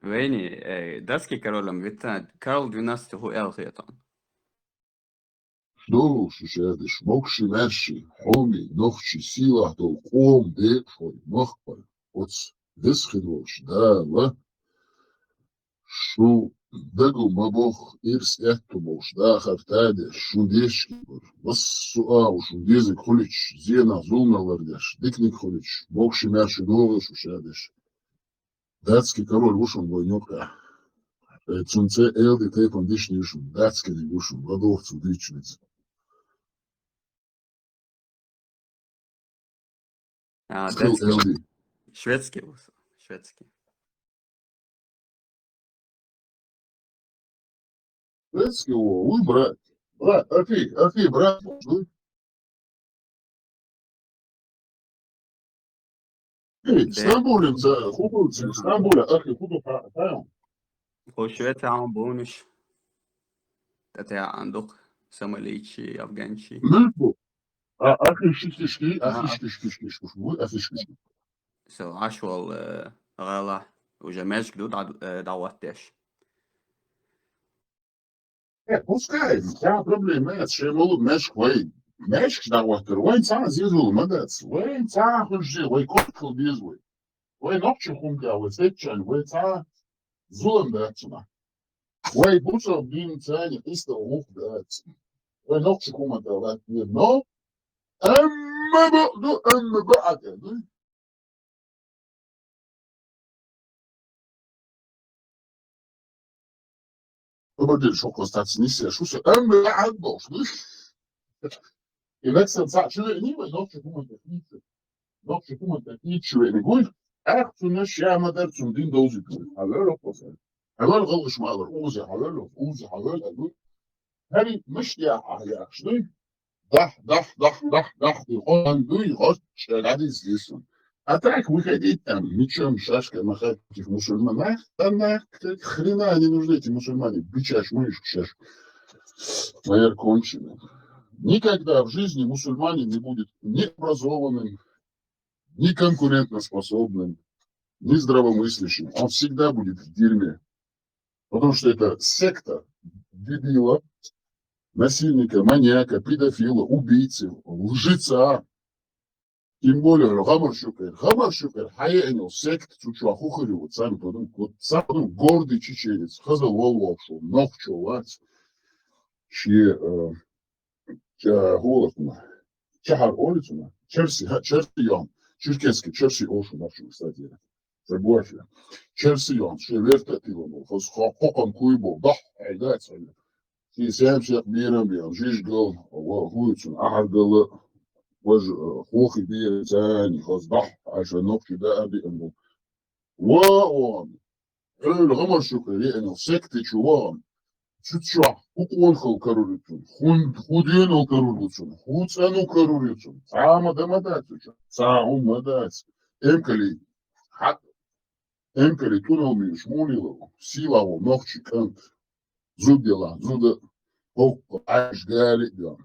Veni, därski Karolem vitään, Karol dynasti hu elhietan. Что шишердиш, мокши мерши, хоми, нохчи, сила, то ком, декфой, махпай, оц, весхидвош, да, ла, шу, дагу мабох, ирс эхтумош, да, хартаде, шундешки, вассуау, шундезик холич, зена, зулна лардеш, дикник холич, мокши мерши, новый шишердиш. Датский король ушел войнёка. Цунце элди тейпан дишни ушел, датский не ушел, ладовцу дичниц. Скил Därski, элди. švedski, švedski. Датский, ой, брат. Брат, окей, брат, ну. Эй, Стамбулем, за хубавцем, Стамбуля, ахи, худу таем. Hu švedi عم بونش. Tätä عندك Somalici, Afganci. Нельбу. Ахи, шишкишки, ахи, шишкишки, ахи, шишкишки. So عشوال غلا وجماش جدود دعوتش. Пускай, да, проблем нет, что я могу мешк, вей, мешк, да, вот, вей, цана, зизул, мадец, вей, цана, хужи, вей, котфул, безвей, вей, ногчу хумка, вей, сетчан, вей, цана, зулам, да, цана, вей, буча, бин, цани, исто, ух, да, вей, ногчу хумка, да, но, эмма, ба'ака, да, пободили, шо, костац, не се, шо се, эмма, ба'адбош, да, и вексел, ца, чуе, не, вей, ногчу хумка, Nokçu kumandan içi gol. Aktuna şamader tundin dozu. Haber yok mesela. Haber kalmış mı alır? Uzi haber yok. Uzi haber yok. Hani مش يا يا شنو dah يقول دوي غش شغالي زيسون أتاك выходить там мечом шашкой махать этих мусульман там хрена они нужны эти мусульмане бичаш мышь шаш моя конченая никогда в жизни мусульманин не будет ни образованным ни конкурентоспособным, ни здравомыслящим. Он всегда будет в дерьме. Потому что это секта дебила, насильника, маньяка, педофила, убийцы, лжеца. Тем более Гамаршукер, Хаянил, сект, Цучуахухарю, вот сам потом гордый чеченец, Хазалол волшел, Нохчулац, Чахар Олицуна, Черси Йон. Черкесский, Черси Ошу, нашу, кстати, Загуафия. Черси он, Шеверта Тилону, Хокон Куйбо, да, айдается. И сямшак миром, Жижгал, Гуицун, Ахаргала, Хохи Бир, Зани, Хоздах, Ажанок, да, Абиэмбу. Ваон, Гамаршука, Реэнил, Секты Чуван, Чуча, Уконхал Карулицун, Худенал Карулицун, Хуцану Карулицун, Сама Дамадацуча, Саум Мадац, Эмкали, Эмкали Туналми, Шмулилову, Силову, Нохчикант, Зудела, Зуда, Ашгали, да.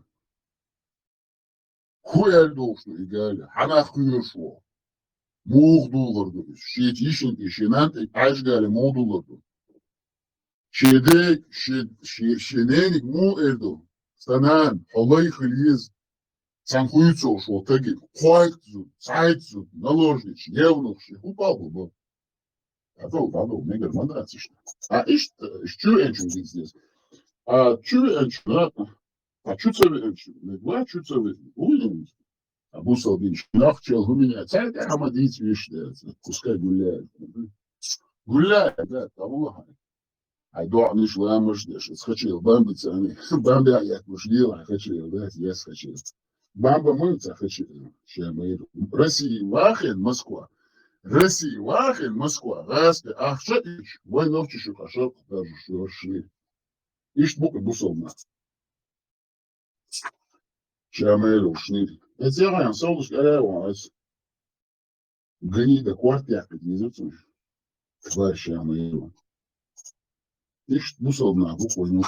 Хуяльдовшу и Гали, Ханахкуершу, Мухдуларду, Шетишинки, Шинанты, Ашгали, Мухдуларду. Шененик му эрду, станан, Аллах Ильез, Санхуицо шо, таги, Хуайкзу, Сайцу, наложнич, Евнухши, упал бы. Адол, мегар мандацишь. А что энчун здесь? А что энчун, а что цеви энчун? Два что цеви, уйдем. А бусал бинч, нахчел, у меня, царь хамадить вишня, пускай гуляет. Гуляет, да, того. Айдо не шла муждеш, схочил, бамби цани, бамби аят муждила, хотел, да, я схочил. Бамба мыльца хотел, чем мы Россия, Вахин, Москва. Россия, Вахин, Москва. Распи, ах, что ищ, вой ночи шукашок, даже что шли. Ищ бука бусовна. Чем мы ушли. Это я говорю, солнышко, я вас. Гнида, квартирка, не изучишь. Слышь, я мы Ишь, бусовна, буквально.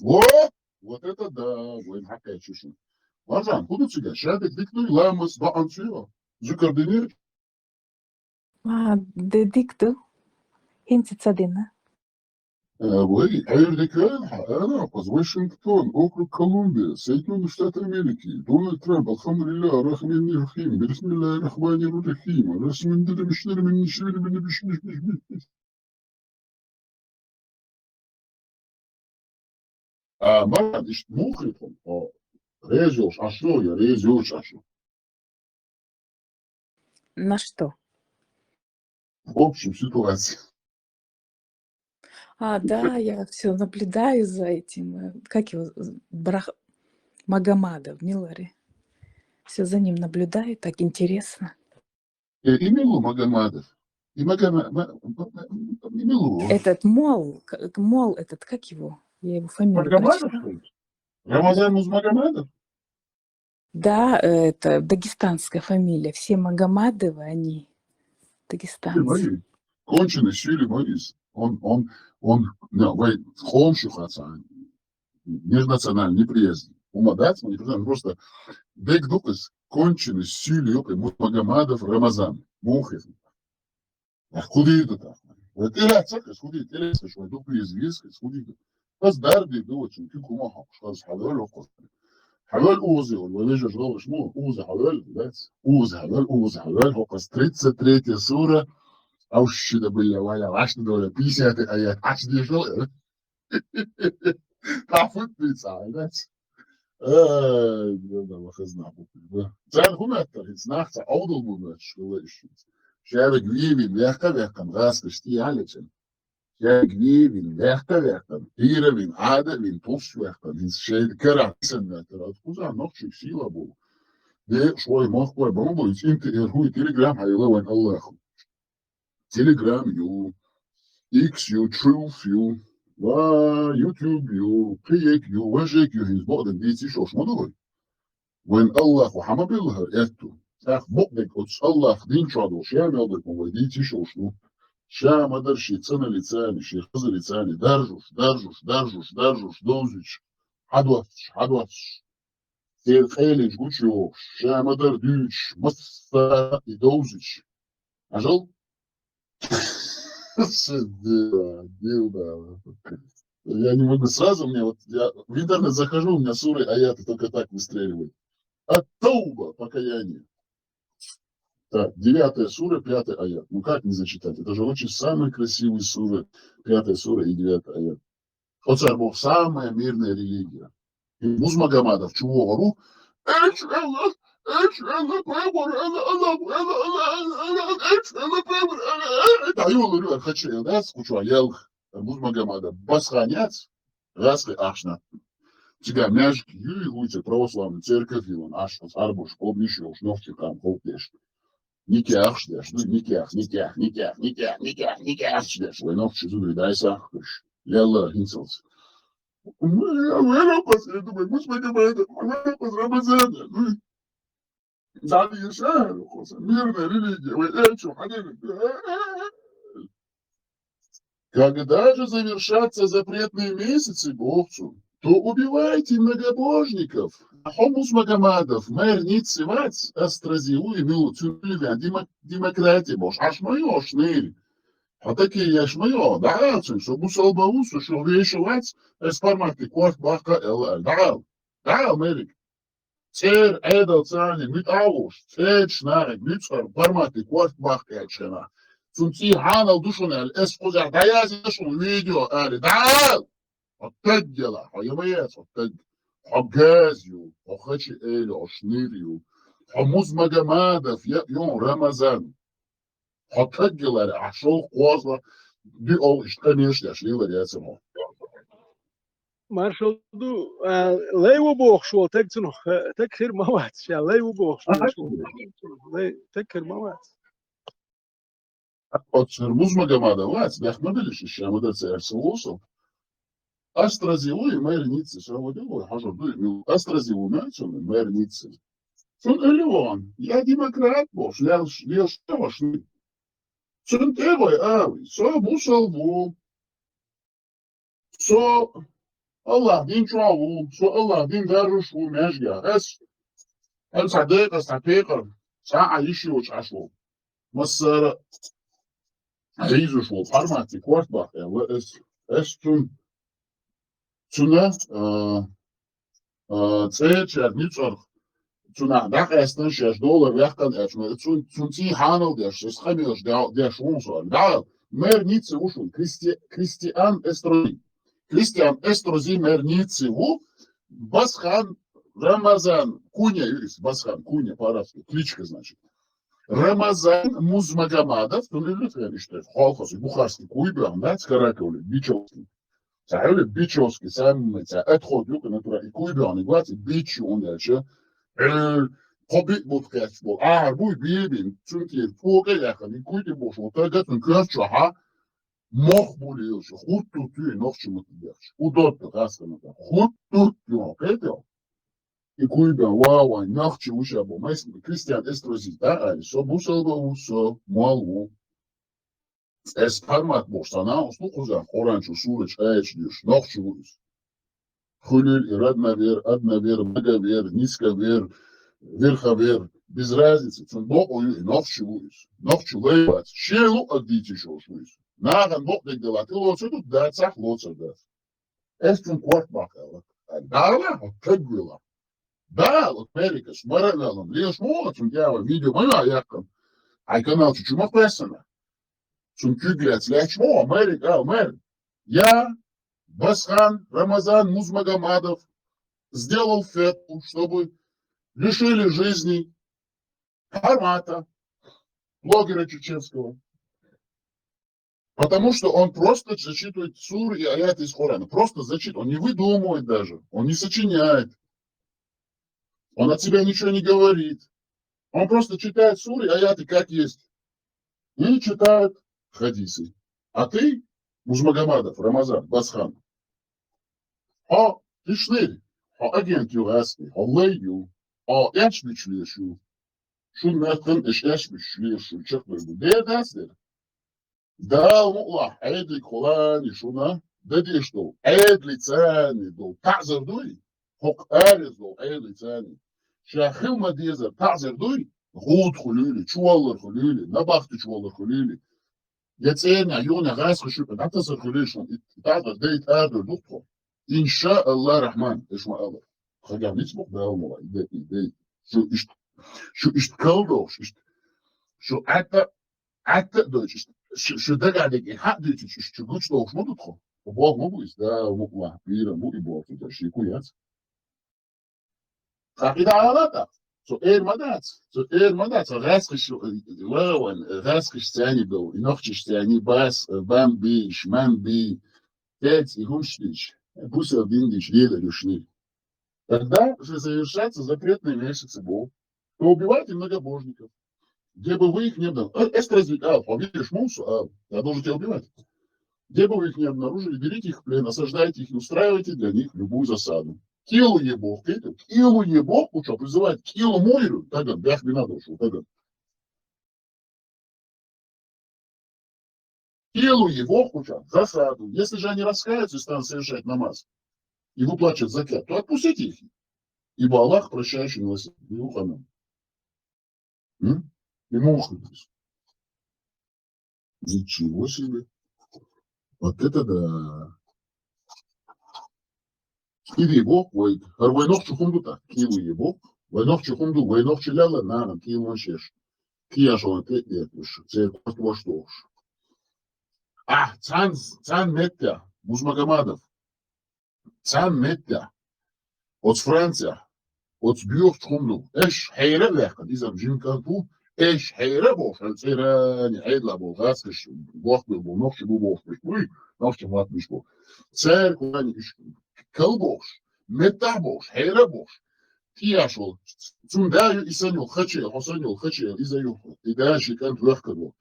Вот это да, вой хакай чушин. Варжан, куда тебя? Шадик, дикнуй ламас, ба анчуё. Зукарденер. Dediktu. Hinti tsadina. Вы, أنا قص واشنطن أوكلاند كولумбия Соединенные Штаты Америки دونالد ترامب الحمد لله الرحمن الرحيم بسم الله الرحمن الرحيم رسم دل مشتر من نشر من بش بش بش بش ما إيش مخرفهم ريزوش عشرة يا ريزوش عشرة На что? в общем ситуация Да, я все наблюдаю за этим. Как его? Магомадов, Миллари. Все за ним наблюдаю, так интересно. Имелу Магомадов и Имелу Этот Мол, этот, как его? Я его фамилию Магомадов прочитала. что ли? Рамазан Музмагомадов? Да, это дагестанская фамилия. Все Магомадовы, они дагестанцы. Марин. Конченый Сюли Морис. Он, Холмших отца, межнациональный, неприязный. Умадать, неприязный, просто Бек Дукас, конченый Сюли, Магомадов, Рамазан, Мухев. Худи это так. Вот и рацак, худи, телеса, что это призвеска, худи. بس دردي دوت يمكنكم ما خلاص حلال وقف حلال اوزي ولا ليش شغل شنو اوزي حلال بس اوزي حلال اوزي حلال هو قص 33 سوره او شده بالله ولا 10 دولار 50 ايات 10 دي شغل تعرفوا ساعه بس ده ما خزنا بكره زين هم الترهيز ناخذ اول مو شو ايش شاب جويبي بيحكي غاس بشتي على Ja, Gvin, Vechterwerken, Hierewin, Adewin, Postwerken, in Shade Karasenwetter, dat was aan nog zo'n syllabo. De schoi mag qua bambo, iets in te hoe Telegram, hij wil en Allah. Telegram, you, X, you, Truth, you, YouTube, you, Payek, you, Wajek, you, his body, dit is als moeder. When Allah, Muhammadillah, etto. Zeg, bokdek, ots Allah, din chado, shamel, dat dit is als moeder. Ща мадерши цена лицани, шехза лицани, даржуш, доузич, حدوثش, سير خيلج قوشيو, ща مدر ديش, مسا دوزич. Ажал? Я не могу сразу, мне вот, я в интернет захожу, у меня суры аяты только так выстреливают. Ат-тауба, покаяние. Так, 9 сура, 5 аят. Ну как не зачитать? Это же очень самые красивые суры. 5 сура и 9 аят. Вот царь Бог, самая мирная религия. И Музмагомадов, чего говорю? Ayol kaçıyor da skuçu yel Muzmagomada басханец раски ашна. Тебя мяжик юй гуйте православная церковь он аш арбуш обнишил шновчик там холтеш. Никях ждешь, ну никях ждешь. Войнов чизу дай сахкаш. Ялла хинцелс. Я после думаю, Музмагомада, Рамазана. Дали шахр, мирная религия. Вы эчу, Когда же завершатся запретные месяцы, Богцу, то убивайте многобожников. Хомус Магомадов, мэр Ницевац, Астразиу и Милуцюлевя, демократия, Бож, аж мое, шнырь. А такие я ж мое, да, что бусалбаусу, что вешивать, эспармати, кварт, бака, да, Америк. Цер, эдал, царни, мит ауш, цер, шнарик, митсар, пармати, кварт, бака, чена. Цунти ханал душунел, эскузя, да я зашу видео, да, отдела, понимаешь, Хабгазию, Хачи Элю, Шнирию, Хамуз Магомадов, Йон Рамазан, Хатагилар, Ашол Козла, Ди Ол Штаниш, Шлила Яцемо. Marshall do Leeuwen Boogschwal, tekst nog, tek hier Mawat, ja, Leeuwen Boogschwal, tek hier Mawat. От Хамуз Магомадов, Бахмадалиш, Шамадец Эрсулосов, Астразиу и мэр Ниццы, Шавадилу, Хажу, Астразиу, мэр Ниццы. Сон Элеон, я демократ, Бож, я штавашный. Сон Тевой, со Бусалву, со Allah din çavu, so Allah din derviş bu mecga. Es, el sadek, es tapeker, sa ayişi uç aşvo. مسارة عيزو شو فرماتي كوارت باقي اس تuna цечер ницор туна дак эстен шеш доллар вяхтан эшме цунти ханал деш es хамиош der швонсор да мер нице ушун Кристиан Эстрози мер нице у Басхан Рамазан Куня юрис Басхан Куня по-арабски кличка значит Рамазан Музмагомадов то любит что холхос бухарский куйбан да скараколи бичовский تعالوا بيتشوسكي سام ادخل يوك نتورا يكويبي عن الوقت بيتشو ونالشا قبيت بودكاست بول بوي بيبين تونكي فوق الاخر يكويبي بوش وتاجت نكرشها مخبوليوش خطو تي نوخش متدرش ودوت غاسنا خطو تي يكويبي واو نوخش وشابو ما اسمه كريستيان استروزي دا سو بوسو سو مالو Es parmak boşsana, uslu kuzan, orançu, suriç, ayçlıyor, nokçuyuz. Хулюль, радна вер, мага вер, низка вер, верха вер, без разницы. Цундо ою и нокчуюз. Нокчулейвать. Щелу отдите шошуюз. Наган бок дек делати лоца тут дацах лоца дат. Эстун кварт бакала. Дала, вот как было. Да, вот Америка, с Маралелом, лишь молодцем, я видео, моя яком. Ай канал чуть-чуть написано. Цункюглец, лячмо, Америка, я, Басхан, Рамазан, Музмагомадов, сделал фету, чтобы лишили жизни Хармата, блогера чеченского. Потому что он просто зачитывает сур и аяты из Корана. Просто зачитывает, он не выдумывает даже, он не сочиняет. Он от себя ничего не говорит. Он просто читает сур и аяты как есть. И читает хадисы. А ты, Музмагомадов, Рамазан, Басхан, ты шнырь, агент югаски, лейю, эчмичлешу, шуннатан эчмичлешу, чекмерду, дедастер. Да, мула, эдли колани, шуна, дади что, эдли цани, дол, тазердуй, хок арез дол, эдли цани. Шахил мадезер, тазердуй, гуд хулюли, чуаллар хулюли, набахты чуаллар хулюли. يتسألني عيوني غاز خشوبة لا تصرخليشون تعطى ديت آدر دكتور إن شاء الله رحمن إيش ما الله خلينا نسبق بهالمرة ديت شو اشتكالدوش شو عتا دوش شو دق عليك حق ديت شو قلتش لوش ما تدخل وبوغ مو بيس ده مقلع بيرا مو إبوغ ده شيكو ياس عقيدة على لا So Madats, raskisch, Lowen, raskisch Zani был, и ногчиш Zani, Бас, Бамби, Шмамби, Тец и Гумштич, Бусел Биндич, Леда Люшни. Тогда же завершается запретный месяц был, то убивайте многобожников. Где бы вы их не обнаружили, видишь Мусу, я должен тебя убивать. Где бы вы их не обнаружили, берите их в плен, осаждайте их и устраивайте для них любую засаду. Килу ебох, килу ебох, что призывает килу мойру, тогда бях не надо ушел, тогда. Килу ебох, засаду. Если же они раскаются и станут совершать намаз и выплачивать закят, то отпустите их. Ибо Аллах прощающий милосердный. И мухнитесь. Ничего себе. Вот это да. Киви бог, войнох чухумдута, киви ебок, войнох чухумду, войнох челяла, на киви шеш. Кияшон тетнеш, церковь воштош. Цан Меття, Музмагомадов. Цан Меття. От Франция, от Бьюх чухумду. Эш хейре лехкан, изам жинканту, эш хейре бог, церани хейдла бог, гаскаш, бог был, нохче был бог, нохче мат бишбог. Церковь, Калбош, метабош, хейрабош, тияшол, цундаю и санюл, хачел, и заюхал, и дальше кант легкого.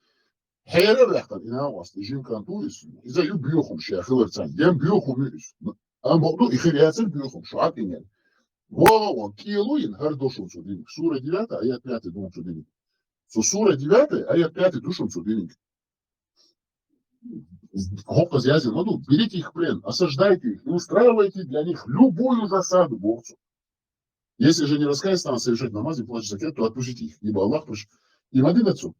Хейра легкан, и на вас, и жим канту, и заю бьюхом, шехилерцан, дем бьюхом, а могу и хиляцин бьюхом, шуатинен. Вон, киелуин, хардошум цудиник. Сура 9, аят 5, дум цудиник. Сура 9, аят 5, душум цудиник. Хопа зязин, берите их в плен, осаждайте их и устраивайте для них любую засаду борцу. Если же не раскаясь, станут совершать намаз и плачут закят, то отпустите их, ибо Аллах прощает. И мадинацу,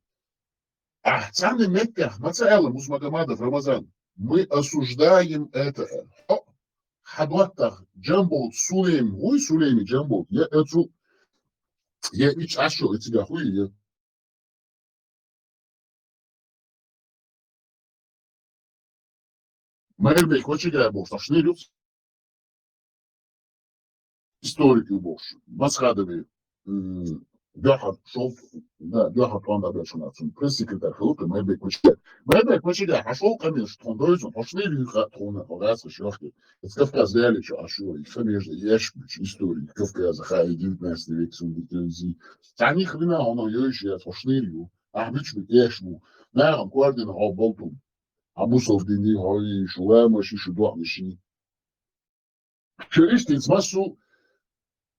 Ахцаны Мекка, Мацаэла, Мусмагомадов, Рамазан. Мы осуждаем это. Хадваттах, Джамбол, Сулейм, ой, Сулейми, Джамбол. Я ич ашо, тебя хуй, я. Мэрбек, очень гайбол, сошли люц. Историки убош. Масхадовые. Дяхат шел, да, Дяхат он добавил на цен. Пресс-секретарь Хилука, Мэрбек, очень гайбол. Пошел, конечно, он дойдет, пошли люха, он нахугается, шахты. Это Кавказ, реально, что ашо, и конечно, яшмич, истории Кавказа, хай, 19 век, сундителзи. Тани хрена, он еще, пошли лю. Ахмичми, яшму. Наверное, квардина, болтун. Абусов дини, хай, шулема, шишудуах, мишини. Черистиц массу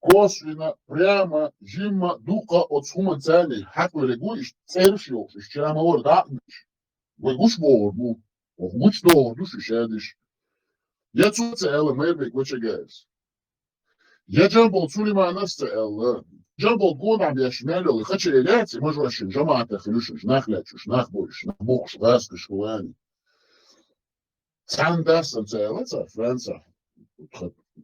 косвенно, прямо, жимма, дука от схума цели, хакве легуиш, цершио, шчера мавор, да, вегуш морду, гуч дорду, шишедиш. Я цуце эле мэрбек, вачагайс. Я джамбол цулима наста эле. Джамбол гона бяшмело, и хочу эляти, можу ашин, жамата, хилюшин, нахлячу, нахбоиш, нахбош, васка, шкулани. Сандасан целеца, Франца.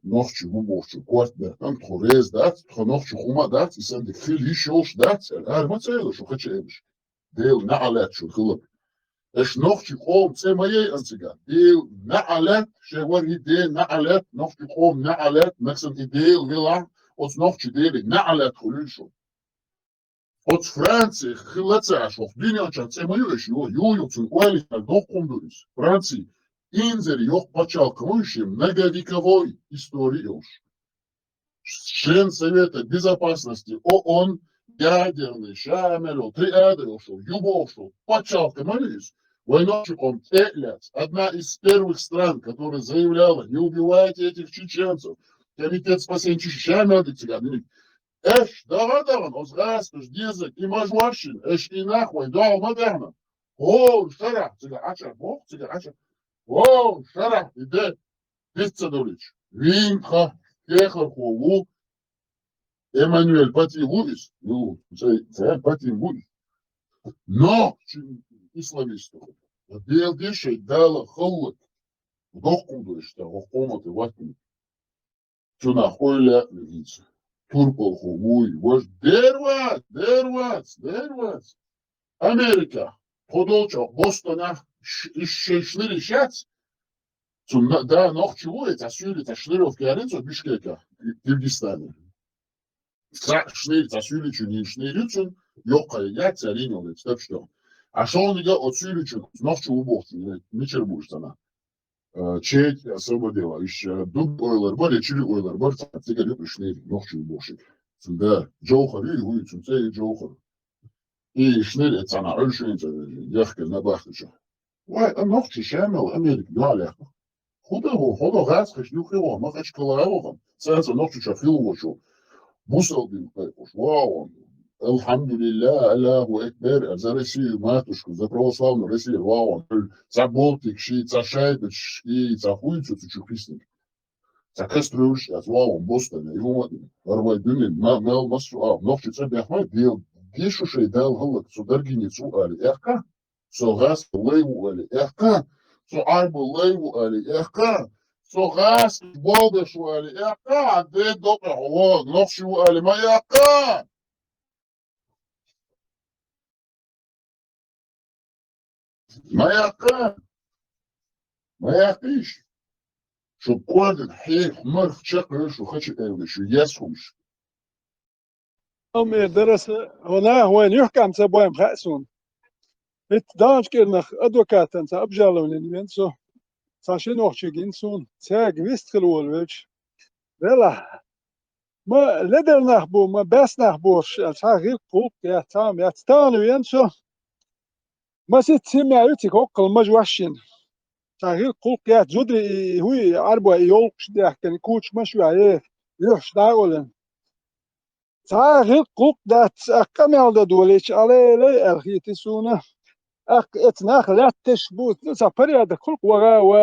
Ночи уборчу, квартир, там тхорез дат, тхоночи хума дат, и сам дикхили шош дат, армацело, шо хачевиш. Дел на алет, шо хилок. Эш ночи хом, це моей антига. Дел на алет, шевар иде на алет, ночи хом на алет, наксан идейл вила, от ночи дели на алет хулюшо. От Франции хилаца, шо хлиняча, це мою еш, ю, цун уэли, дох кундурис. Франции. Инзер ёх почал крушим многовековой истории. Член Совета Безопасности ООН, ядерный, шамелю, триады, юбошу, почал коммунизм. Войночеком Элец, одна из первых стран, которая заявляла, не убивайте этих чеченцев. Комитет спасения чеченцев, эш, даван, озгастыш, дезек, и мажварщин, эш и нахуй, да, модерна. О, шара, ача, бог, ача. О, шара, иде, Пиццадович, Винха, Кехархову, Эммануэль Пативуис, ну, це Пативуис. Но, исламистов, Белдешей дала холод, дохкудуешь, да, хохоматы, ватни, Тюнахойля, Левица, Турполховуй, вож, дервац, Америка, Ходолча, Бостона, шли шац, да, noch чего это сюли, это шлеров киаренцо Бишкека, Киргизстане. Шнель, это сюли, не шнелючун, ёка, я царинил, это что. А что он идет от сюлючун, noch чего бог, не чербуешь она. Честь освободила, еще дуб ойлер, более чили ойлер, более царь любит шнель, noch чего бог. Да, Джохар, и улицу, цей Джохар. И шнель, это она, раньше, яхка, на бахтыча. Ой, а noch чешамел, Америка, да, легко. خدا غز خشنو خیلی ما خش کلاه هم سه نقطه شفیل وشو بوسادیم پیش واو الحمد لله الله اکبر از رسی ماتوش که زپروسلام رسی واو زبولتیک شی زشایدش شی زخویچو تو چوکیسنی زکستروش از واو بوستن ایوم وارвай دنیا ما مصر نقطه چه بیخمای دیشو شیدال هلک سودرگینی سو آلی اخکا سو غز لیو آلی اخکا So I believe Ali Eka. So gas bolde shu Ali Eka. De doke holo noch shu Ali ma Eka. Ma Eka. Ma Ekish. Shu kwadin hi khmar khchaqr shu khachi ewe shu yashush. أمي درس هنا وين يحكم سبويم خأسون دانش كنا أدوكاتن سأبجالون ينسو ساشين وحشين سون ساق ويستخلول ويش بلا ما لدر نخبو ما بس نخبوش ساغير قوق يا تام يا تانو ينسو ما ست سمع يتك وقل مجوحشين ساغير قوق يا زودري هوي عربو يولقش ده كان كوتش مشو عليه يوحش داولن ساغير قوق ده أكمل ده دوليش عليه لي ألخيتي سونه اتناخ لا تشبوت سافريا ده كل وغا و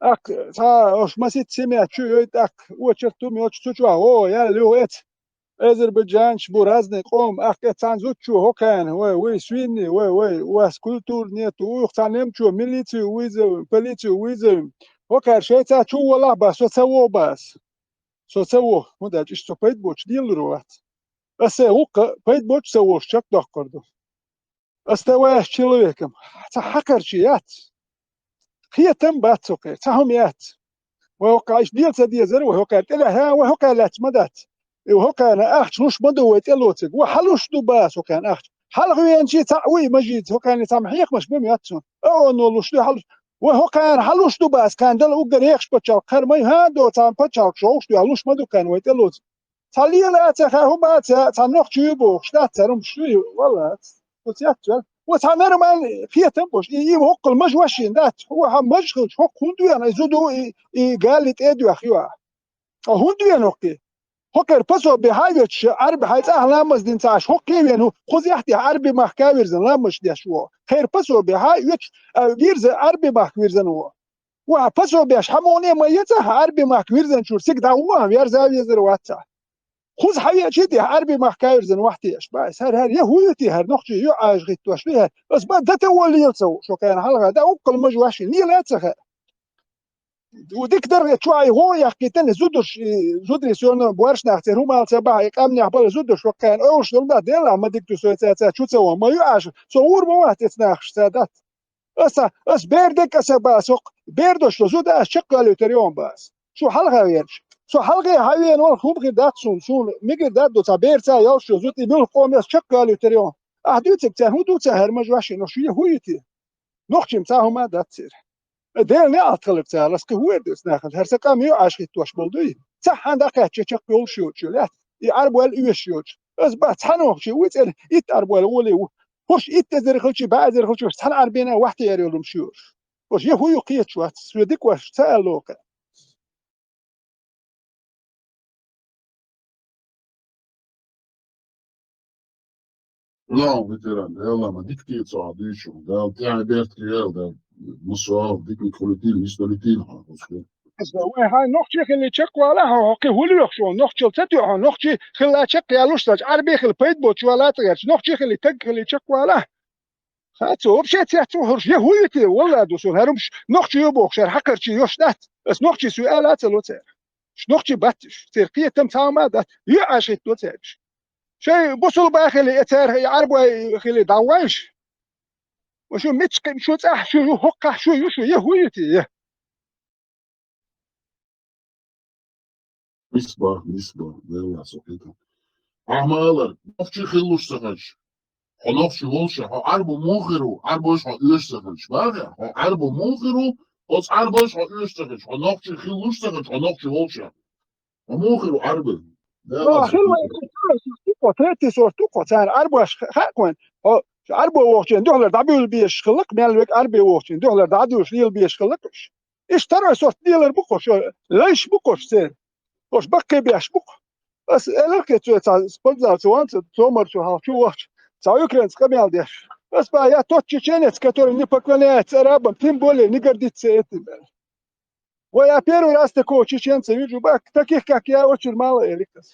اك تا اش ما سيت سمع شو اك وچرتو مي وچ تو او يا لو ات Азербайджан шбу разный قوم أخي زود شو هو كان وي سويني وي واس كولتور نيت ويختانم شو ميليتي ويزم بوليتي ويزم هو كان شيء تا شو والله بس وتسووا بس سووا هذا إيش تبيت بوش ديال الروات بس هو بيت بوش سووا شك دكتور استوى человеком حكر شيات هي تم باتسوكي تهم يات وهو قايش ديال سدي زر وهو قال لا وهو قال لا تمدات وهو كان اخت نوش مدو يتلوتك وحلوش دباس وكان اخت حلغ ينشي تعوي مجيد هو كان يسامحيك مش بم ياتسون او نو لوش حل وهو كان حلوش دباس كان دل وقدر يخش بتشال خرمي هادو تام بتشال شوش دو حلوش مدو كان ويتلوت تالي لا تخهم بات تنوخ تشيبو شتات ترم شوي والله وتياتل وتعمر ما فيه تنبوش هو كل مجوشين ذات هو مجخل هو كندو يعني زودو قال لي تيدو اخيوا هندو يعني اوكي هوكر بسو بهايتش عربي حيت لامس دين تاش هوكي يعني خذ يحتي عربي محكاويرزن لامش دي شو خير بسو بهايتش ويرز عربي محكاويرزن هو وبسو بيش حموني ما يتح عربي محكاويرزن شو سيك دا هو يرزا يزر واتا خذ حيا شتي عربي محكاويرزن وحتي اش بس هر يهودتي هر نقطي يو اجريت وشليها بس ما دته هو اللي يلسو شو كان حلقه دا وكل مجواشي ني لا تخ وديك درجة شوي هو يحكي تاني زودش زودري سون بورش نختار هما السبعة يقامني عبالة زودش وكان أوش لما ديلا ما ديك تسوي شو تسوي ما يعاش صور ما واحد يتناقش سادات أس بيردك أسبا سوق بيردش زود أشق له تريون بس شو حلقة غيرش شو حلقة هاي نور خوب غير دات سون ميجر دات دو تابير تا يوش زود يبل قوم أشق له تريون أحدوتك تهو دو تهر مجوش نشوي هويتي نختم تاهما دات سير ديل ne atılıpsa laskı huerdes nakhal her saka miyo aşkit tuş buldu. Sahan da kaç çek yol şu çölet. Arbel üyeşiyor. Az bat hanok şu witsel it arbel woli. Hoş it tezir khulçi bazir khulçi san arbena wahti yariyolum şu. Hoş ye huyu qiyat şu at südik waş saalok. لا ветеран يلا ما ديك تي تصعدي شو ده بتاع بيرت ريال ده مصاب ديك الكوليتين مستوليتين هاي نقطة اللي تشكوا لها هوكي هوليوك شو نقطة تتوه نقطة خلا تشك يا لوستاج عربي خل بيت بوت ولا تغير نقطة اللي تك اللي تشكوا لها خاتو بشيت تحتو هرش يهويتي والله دوسون هرمش نقطة يبوك شر حقر شي يوشتات بس نقطة سؤالات لوتر نقطة باتش تركيا تم تعمد يعاشت لوتر شيء بوصل باخلي اتر عربي خلي داوش وشو متسقم شو صح شو هقه شو يهويتي مصباح يلا صحيح عمالر نفشي خلوش سخش نفشي هولش عربو موخرو عربوش هقلش سخش بقى عربو موخرو بس عربوش هقلش سخش نفشي خلوش سخش نفشي هولش موخرو عربو خلوا قطعتي صورتو قطعان عربوش خاكون عربو وقتين دولار دابيول بيش خلق مالك عربي وقتين دولار دادوش ليل بيش خلقش ايش ترى صوت ديلر بقوش ليش بقوش سير وش بقي بيش بق بس الكت سبونزا سوانت تومر شو ها شو وقت ساو يوكرين سكميال ديش بس بقى يا توتشي تشينيت كاتور ني بكلنيت رابم تيم بولي نيجرديت سيتم ويا بيرو راستكو تشينس يجو باك تكيك كاكيا وتشر مال اليكس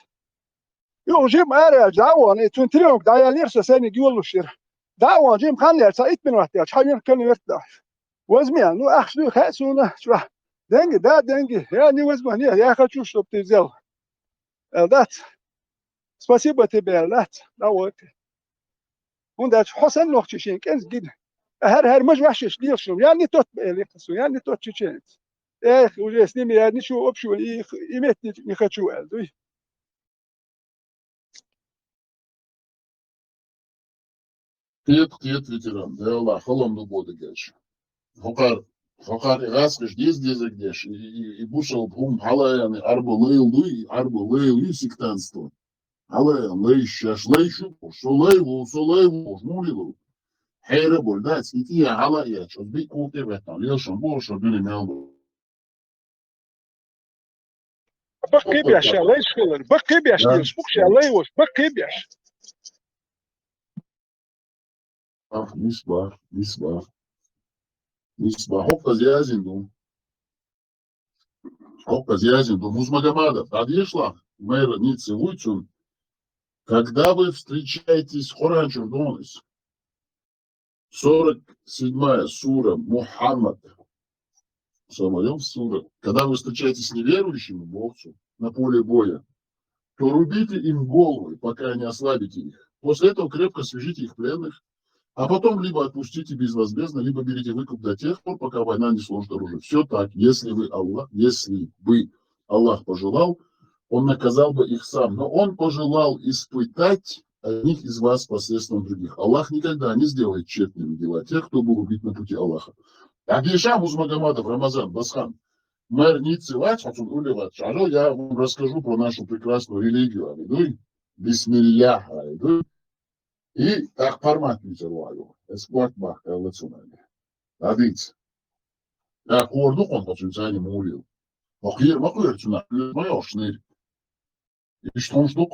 يو جيم اريا جاوان تونتريوك دايا ليرسو سيني ديولو شير داوان جيم خانير سايت من وقت حاجه كان يرتاح وزميان نو اخشو خاسونا شو دنجي دا دنجي يعني وزمان يا اخي شو شو بتزل دات спасибо тебе لات داوت وندات حسن نوخ تشين كنز جدا هر مش وحش ليش شو يعني توت اليكس يعني توت تشين اخ وجسني يعني شو ابشو يمت يخشو قال قيت ветеран يلا خلهم نبود جاش فقر غاسقش ديز جاش يبوشل بهم حلا يعني عربو ليل سكتانستون حلا ليش ليشو شو ليو موليلو حيرة بولدات سكتية حلا يا شو بيكو تبعتنا ليش بوش بيني مالو بقي بيش ليش خلر بقي بيش ليش بقش ليوش بقي بيش مصباح هوكا زيازين دو مزما جمادا بعد يشلح ميرا نيتسي ويتشون Когда вы встречаетесь, Коран Чурдонис, 47-я сура Мухаммад, сура, когда вы встречаетесь с неверующими богцу на поле боя, то рубите им головы, пока не ослабите их. После этого крепко свяжите их пленных, а потом либо отпустите безвозмездно, либо берите выкуп до тех пор, пока война не сложит оружие. Все так, если бы Аллах пожелал, он наказал бы их сам. Но он пожелал испытать одних из вас посредством других. Аллах никогда не сделает тщетными дела тех, кто был убит на пути Аллаха. Абишам Узмагомадов, Рамазан, Басхан. Мэр не целать, хоть он уливать. Я вам расскажу про нашу прекрасную религию. Алидуй. Бисмиллях. Алидуй. И так формат визуалу. Эспорт бах, эллациональный. Адить. Я корду, он потенциально молил. Макуир, цена, моя шнырь. И что он ждут?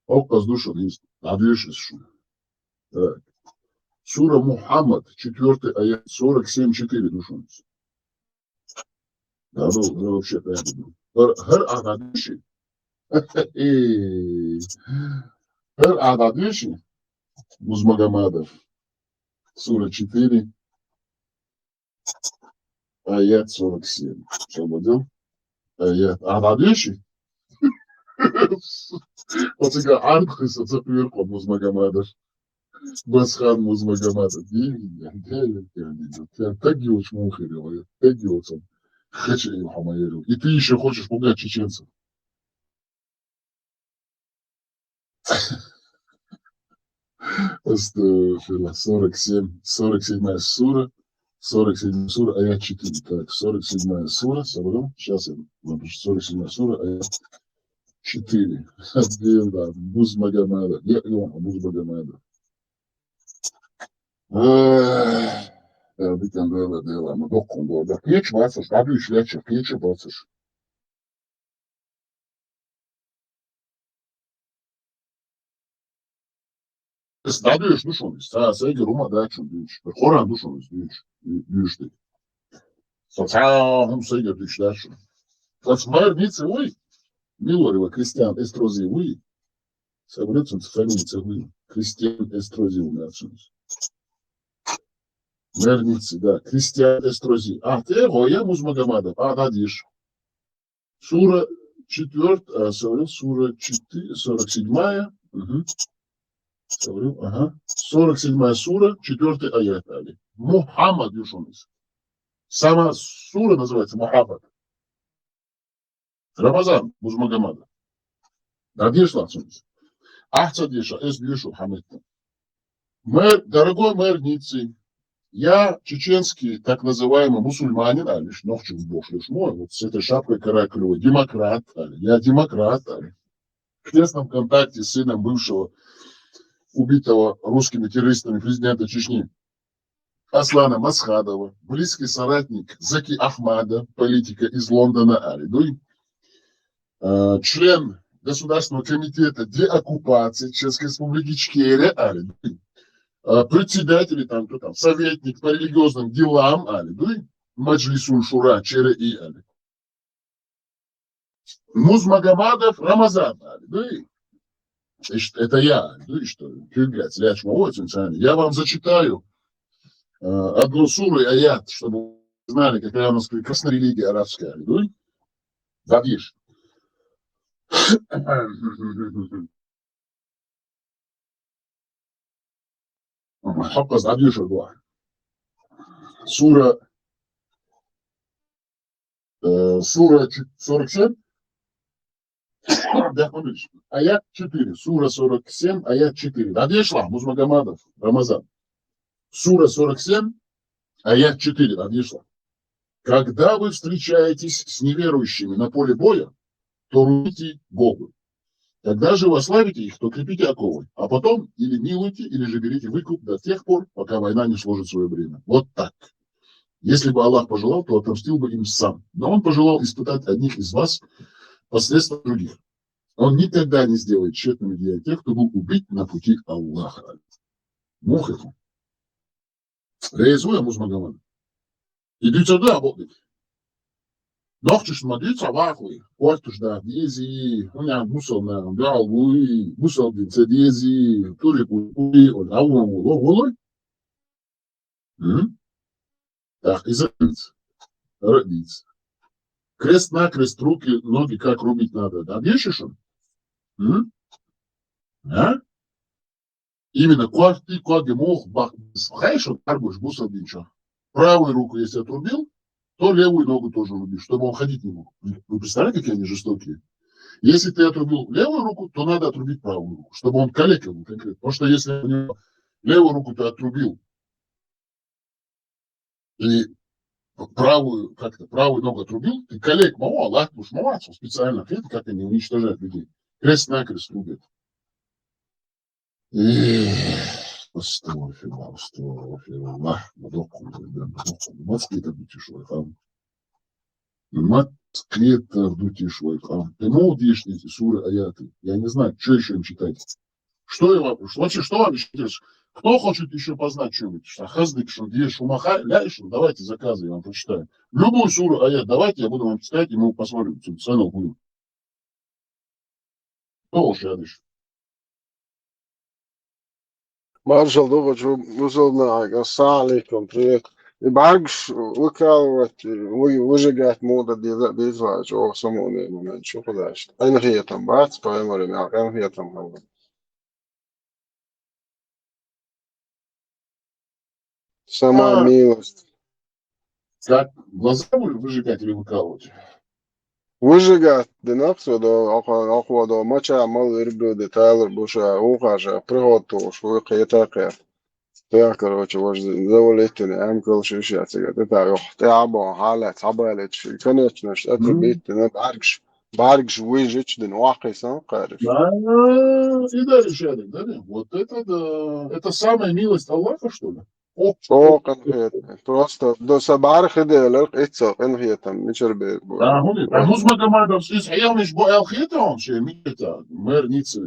Оказ душа есть. Адвишь шум. Так. Сура Мухаммад, 4 аят, 47-4 душон. Да, ну вообще-то я буду. Хэр ададиши. Хэр ададиши. Музмагомадов. Сура 4, аят 47. Что будет? Аят ададиши. Вот сега Арбхиса запверху Музмагомадов. Басхан Музмагомадов. Так делать мухи говорят. Так делать он. И ты еще хочешь пугать чеченцев. Астафирла. 47-я сура. 47-я сура, аят 4. Так, 47-я сура. Собрал. Сейчас я напишу. 47-я сура, аят 4. Да, Музмагомадов. Музмагомадов. Bir tane böyle devamı. Dokun orada. Geç basış. Tabii işler çık. Geç basış. Stadıyoruz duşun. Sağ Roma daha çok büyük. Koran duşun büyük. Büyük. Sosyal sayı düşler şu. Saçmalar neyse uy. Милорева, Кристиан Эстрози, вы. Соберется фамилия вы. Кристиан Эстрози у нас. Мерницы, да. Кристиан Эстрози. А ты его, я Музмагомадов. А, дадишь. Сура 4, сура 4, 47-я. Угу. Ага. 47-я сура, 4 аят. Мухаммад Юшунис. Сама сура называется Мухаммад. Рамазан Музмагомадов. Дадишь лацунис. Ахцадиша, эсбишу хамитта. Мэр, дорогой мэр Ниццы, я чеченский так называемый мусульманин, а лишь ногчик бог лишь мой, вот с этой шапкой каракулевой, демократ, я демократ, в тесном контакте с сыном бывшего убитого русскими террористами президента Чечни Аслана Масхадова, близкий соратник Заки Ахмада, политика из Лондона, Алидуй, член Государственного комитета деоккупации Чеченской республики Ичкерия, председатель, там, кто там, советник по религиозным делам, Маджлисун Шура, Чере и Музмагомадов Рамазан, это я, что, я вам зачитаю одну суру и аят, чтобы вы знали, какая у нас прекрасная религия арабская, Задишь. حفظ عديش الواحد سورة 47 аят 4 сура 47 аят 4 Адишла Музмагомадов Рамазан сура 47 аят 4 Адишла. Когда вы встречаетесь с неверующими на поле боя, то рубите головы. Когда же вы ослабите их, то крепите оковы, а потом или милуйте, или же берите выкуп до тех пор, пока война не сложит свое время. Вот так. Если бы Аллах пожелал, то отомстил бы им сам. Но Он пожелал испытать одних из вас посредством других. Он никогда не сделает тщетными для тех, кто был убит на пути Аллаха. Мухаху. Реализуем Музмагомадов. Иди сюда, Бог. نوختش مديتش عواقوي وقتش دا ديزي هنا بوصل دعوي بوصل ديزي توري كوي والأول والأول так изменить родить крест на крест руки ноги как рубить надо да бежишь он а именно квади мох бах знаешь вот арбуш бусал динчо правую руку если отрубил то левую ногу тоже рубишь чтобы он ходить не мог вы представляете какие они жестокие если ты отрубил левую руку то надо отрубить правую руку чтобы он калекал конкретно потому что если у него левую руку ты отрубил и правую ногу отрубил, ты коллег мало, Аллах уж молодцу специально, это как они уничтожают людей. Крест-накрест рубят. Astagfirullah. Маски-то бутишь вайхам. Маски-то бутишь вайхам. Ты молодишь эти суры, аяты. Я не знаю, что еще им читать. Что я вопрос? Вообще, что вам еще интересно? Кто хочет еще познать что-нибудь? Хаздык, что где шумаха, ляйшин, давайте заказы, я вам прочитаю. Любую суру аят давайте, я буду вам читать, и мы посмотрим, что цену будет. Кто уж ядыш? Marshall događu uzalnāk, assalamualaikum, priek. Bagš ukalvat, užigat mūda dīzvāģu, o samonību, man šukadāšt. Aina hietam bāc, pa emorim, aina hietam halva. Сама милость. Так, глаза выжигать или выкалывать? Выжигать, динапсоdo, ako mačā malu ir brīdi tālur būšā ūkāžā, prihotoš, vīkietākā. Tā, короче, вожди, завалитini, амкалши шьяцега. Tā, jo, tā abo, halēt, abēlēt, konečnoši, atrubītini, баргш выжечь, дин уахай сам кариш. И дальше рядом, да? Вот это да. Это самая милость Аллаха, что ли? О, конкретно. Просто до сабархи делок, ицо, конкретно, мичер бейт. Да, хули. А ну смагамадов, исхаял миш бо элхита он, че, мита, мэр ницы.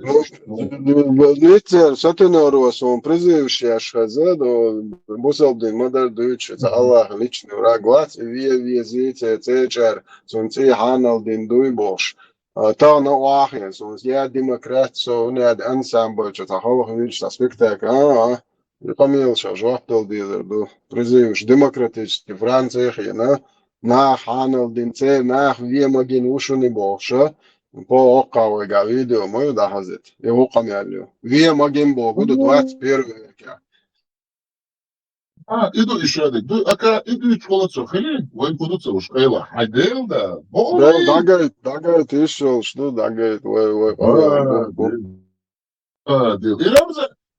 Ницер, сатинорос, он призывший ашхаза, до бусалдин, мадар дучь, за Аллах, личный враг, глаз, и вие, цечар, сунци, ханалдин, дуйбош. Та на уахе, сунц, я демократ, сунят, ансамбль, че, та холох, вич, та спектакль, Помилша, жовтел дилер, был призывш демократический Франции, на Ханалдин це, на Вемагин ушу не больше, по окавыга видео мою дахазит, его камялю. Вемагин Богу до 21 века. Иду еще один. Иду и школацо, хели, войн кудуца уж, хайла. Айдел, да. Дагает, еще, что дагает,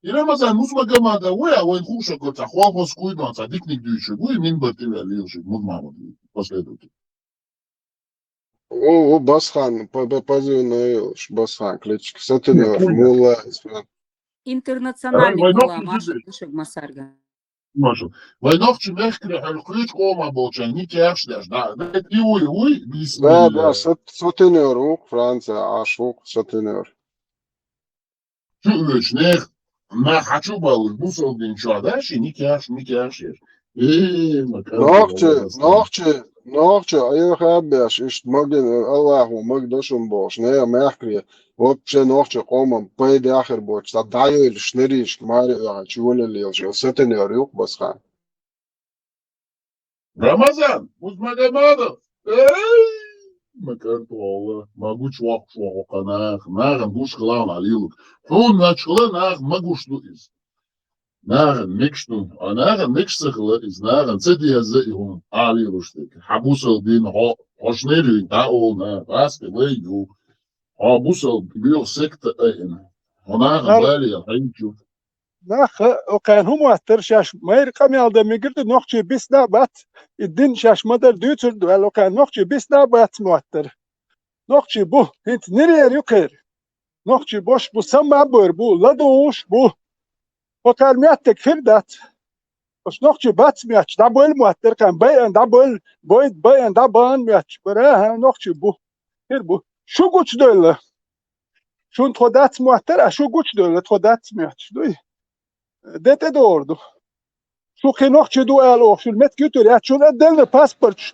И Рамазан, ну смагамада, войн хуша, коца, хуахос куйдан, садикник дючи, вы мин бартивя лилши, мудмаму, последователь. О, Басхан, позывной Басхан, кличка, Сатинов, Мула. Интернациональный была Маша Душек Масарга. Машу. Войнов чемешкре, ключ кома болчан, не тяждаш, да. И уй, Да, Сатинер, Франция, Ашук, Сатинер. Чувствуешь, нех, на хочу балуш, бусал динчо, да, ши, не тяж. Нохче, я хабяш, ишт магин Аллаху, магдашум бош, не мягкре, вообще нохче комам, пойди ахер боч, та дайо или шныриш, мари, чули лилши, Сатинер, юк Басхан. Рамазан, Музмагамадов, Макартуала, могу чуак, наган душ хлан алилук. Он начала наг магушну из. Наган микшту, а наган микшсахла из наган цедияза и алилуштик. Хабусал дин хошнерю таол на баске лейю. Хабусал бил секта айн. Наган балия хайчу. نخ وكان هم ترشاش ما يرقم يالده ميقرد نوخشي بسنا بات الدين شاش مدر دوتر دوال وكان نوخشي بسنا بات موتر نوخشي بو انت نرير يكر نوخشي بوش بو سما بور بو لدوش بو وكان مياتك فردات بس نوخشي بات مياتش دابول موتر كان بيان دابول بويد بيان دابان مياتش براها نوخشي بو كير بو شو قوش دولة شون تخدات موتر شو قوش دولة تخدات مياتش دوي Dete doğurdu. Şu kinok çidu el o. Şu met götür ya. Şuna delne pasport.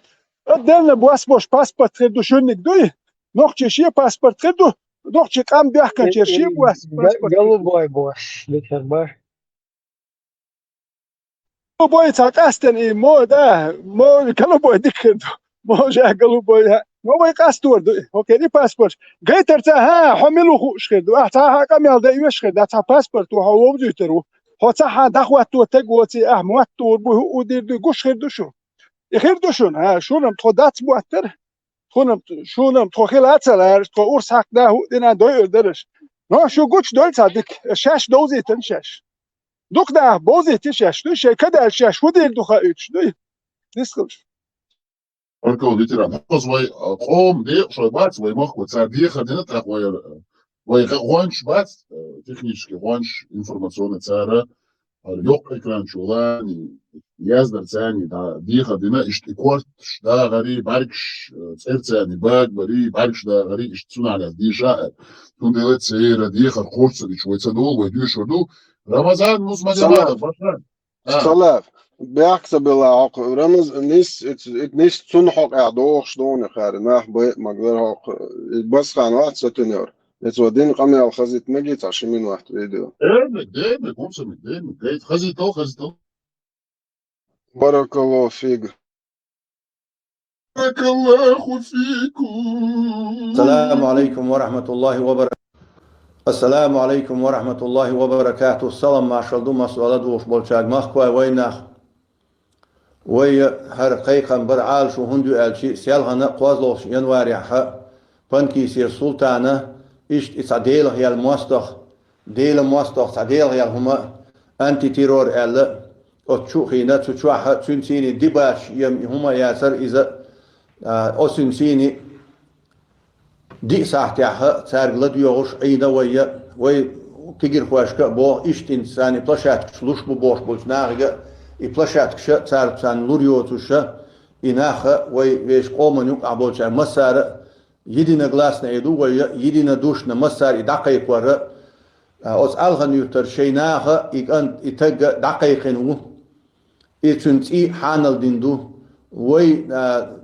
أدلنا بواسبوش باسبورت خدو شنك دوي نوخ شي باسبورت خدو نوخ قام بيحكن شي بواس باسبورت Голубой бой, Виктор Баш. بوي تاقاستن إيه مو ده مو كلو بوي ديك خدو مو جا قلو بوي مو بوي قاستور دو أوكي دي باسبورت قيتر تا ها حملو خوش خدو ها قام يالدا يوش خدو تا باسبورت وهو بديترو هو تا ها دخواتو تقوتي مواتور بو ودير دو قوش خدو شو يخير دوشون ها شونم تخدات بواتر شونم تخيل أتصل تخو أورس حق ده دينا دوي درش نه شو گوش دوی صدق شش دوزی تن شش دوک ده بوزی تی شش دوی شی کده شش ودی دوخه ایش دوی نیستش Onko literal pas vai qom de shoy bats vai mach ko tsar die khadina ta vai gwanch bats технически gwanch информационная цара yok ekran şolani yazdır sani da die khadina işte kort da gari barkş tsertsani bag bari barkş da gari işte sunala die shaer tun de tsera die khar qortsa di şoysa dol vai die shodu Ramazan musmajamada başlar صلاف بيعكس بالعق رمز نيس تنحق اعدوخ شلون خير ناح بيت مقدر حق بس خان واحد ستنير يتودين قمي الخزيت مجيت عشان من واحد فيديو دايما قمصة من دايما خزيتو بارك الله فيك بارك الله فيكم السلام عليكم ورحمة الله وبركاته. السلام عليكم ورحمة الله وبركاته. السلام ما شاء الله مسؤولات وش بولشاق مخكوا وينخ وي هر قيقا برعال شو هندو الشي سيالهنا قوازلوش ينواري حق بانكي سير سلطانة إشت إسعديل هي المواستخ ديل المواستخ سعديل هي هما أنتي تيرور ألا أتشوخينا تشوحة تنسيني ديباش يم هما ياسر إذا أسنسيني دي ساعتها تارجلد يوغش عيدا وي تجر خواشك بو إشت إنساني بلاشات شلوش بوش بولش ناغيga إبلاشات كش تار تان لوريوتوش إناخه ويش قومنيوك عبولش مسار يدينا غلاسنا يدو وي يدينا دوشنا مسار دقيق ورا أس ألغن يتر شيناخه إن إتج دقيقينو إتشنتي حانل ديندو وي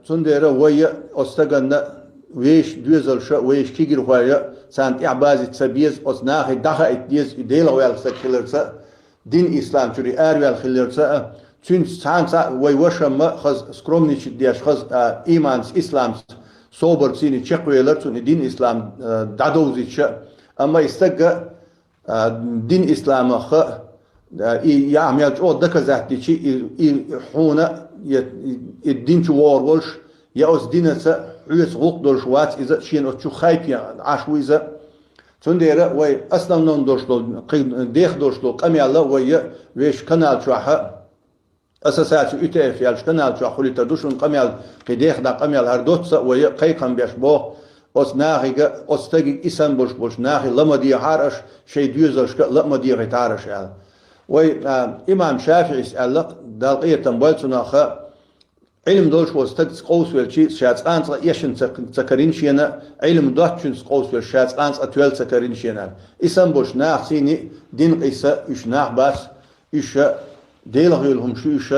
تنديره وي أستغنا ويش دوزل شو ويش كيجر خوايا سانت إعبازي تسبيز أصناخي دخا إتديز إديلا ويال سكيلرسا دين إسلام شوري آرويال خيلرسا تون سانسا ويوشم خز سكرومنيش دياش خز إيمانس إسلام صوبر سيني تشقويلر تون دين إسلام دادوزي شا أما استقى دين إسلام خ يعمل جو دكا زاتي شي حونا الدين شوار ولش يا أس دينسا عيس غوق دول شوات إذا شين أتشو خايبي عشو إذا تنديره وي أصلا نون دوشلو ديخ دوشلو قمي الله وي ويش كنال شوحة أساسات يتعرف يالش كنال شوحة خلي تدوشون قمي قديخ دا قمي هردوتسا وي قيقم بيش بوه أس ناخيقا أس تاقي إسان بوش ناخي لما دي عارش شي ديوزلشك لما دي غيتارش يعني وي إمام شافعي سألق دالقية تنبالتنا خا علم دوش وستدس قوس والشي شاц أنت يشن سكرين شينا علم دوتشن قوس والشاц أنت أتوال سكرين شينا إسم بوش ناخ سيني دين قيسا إش ناخ باس إش ديله يلهم شو إش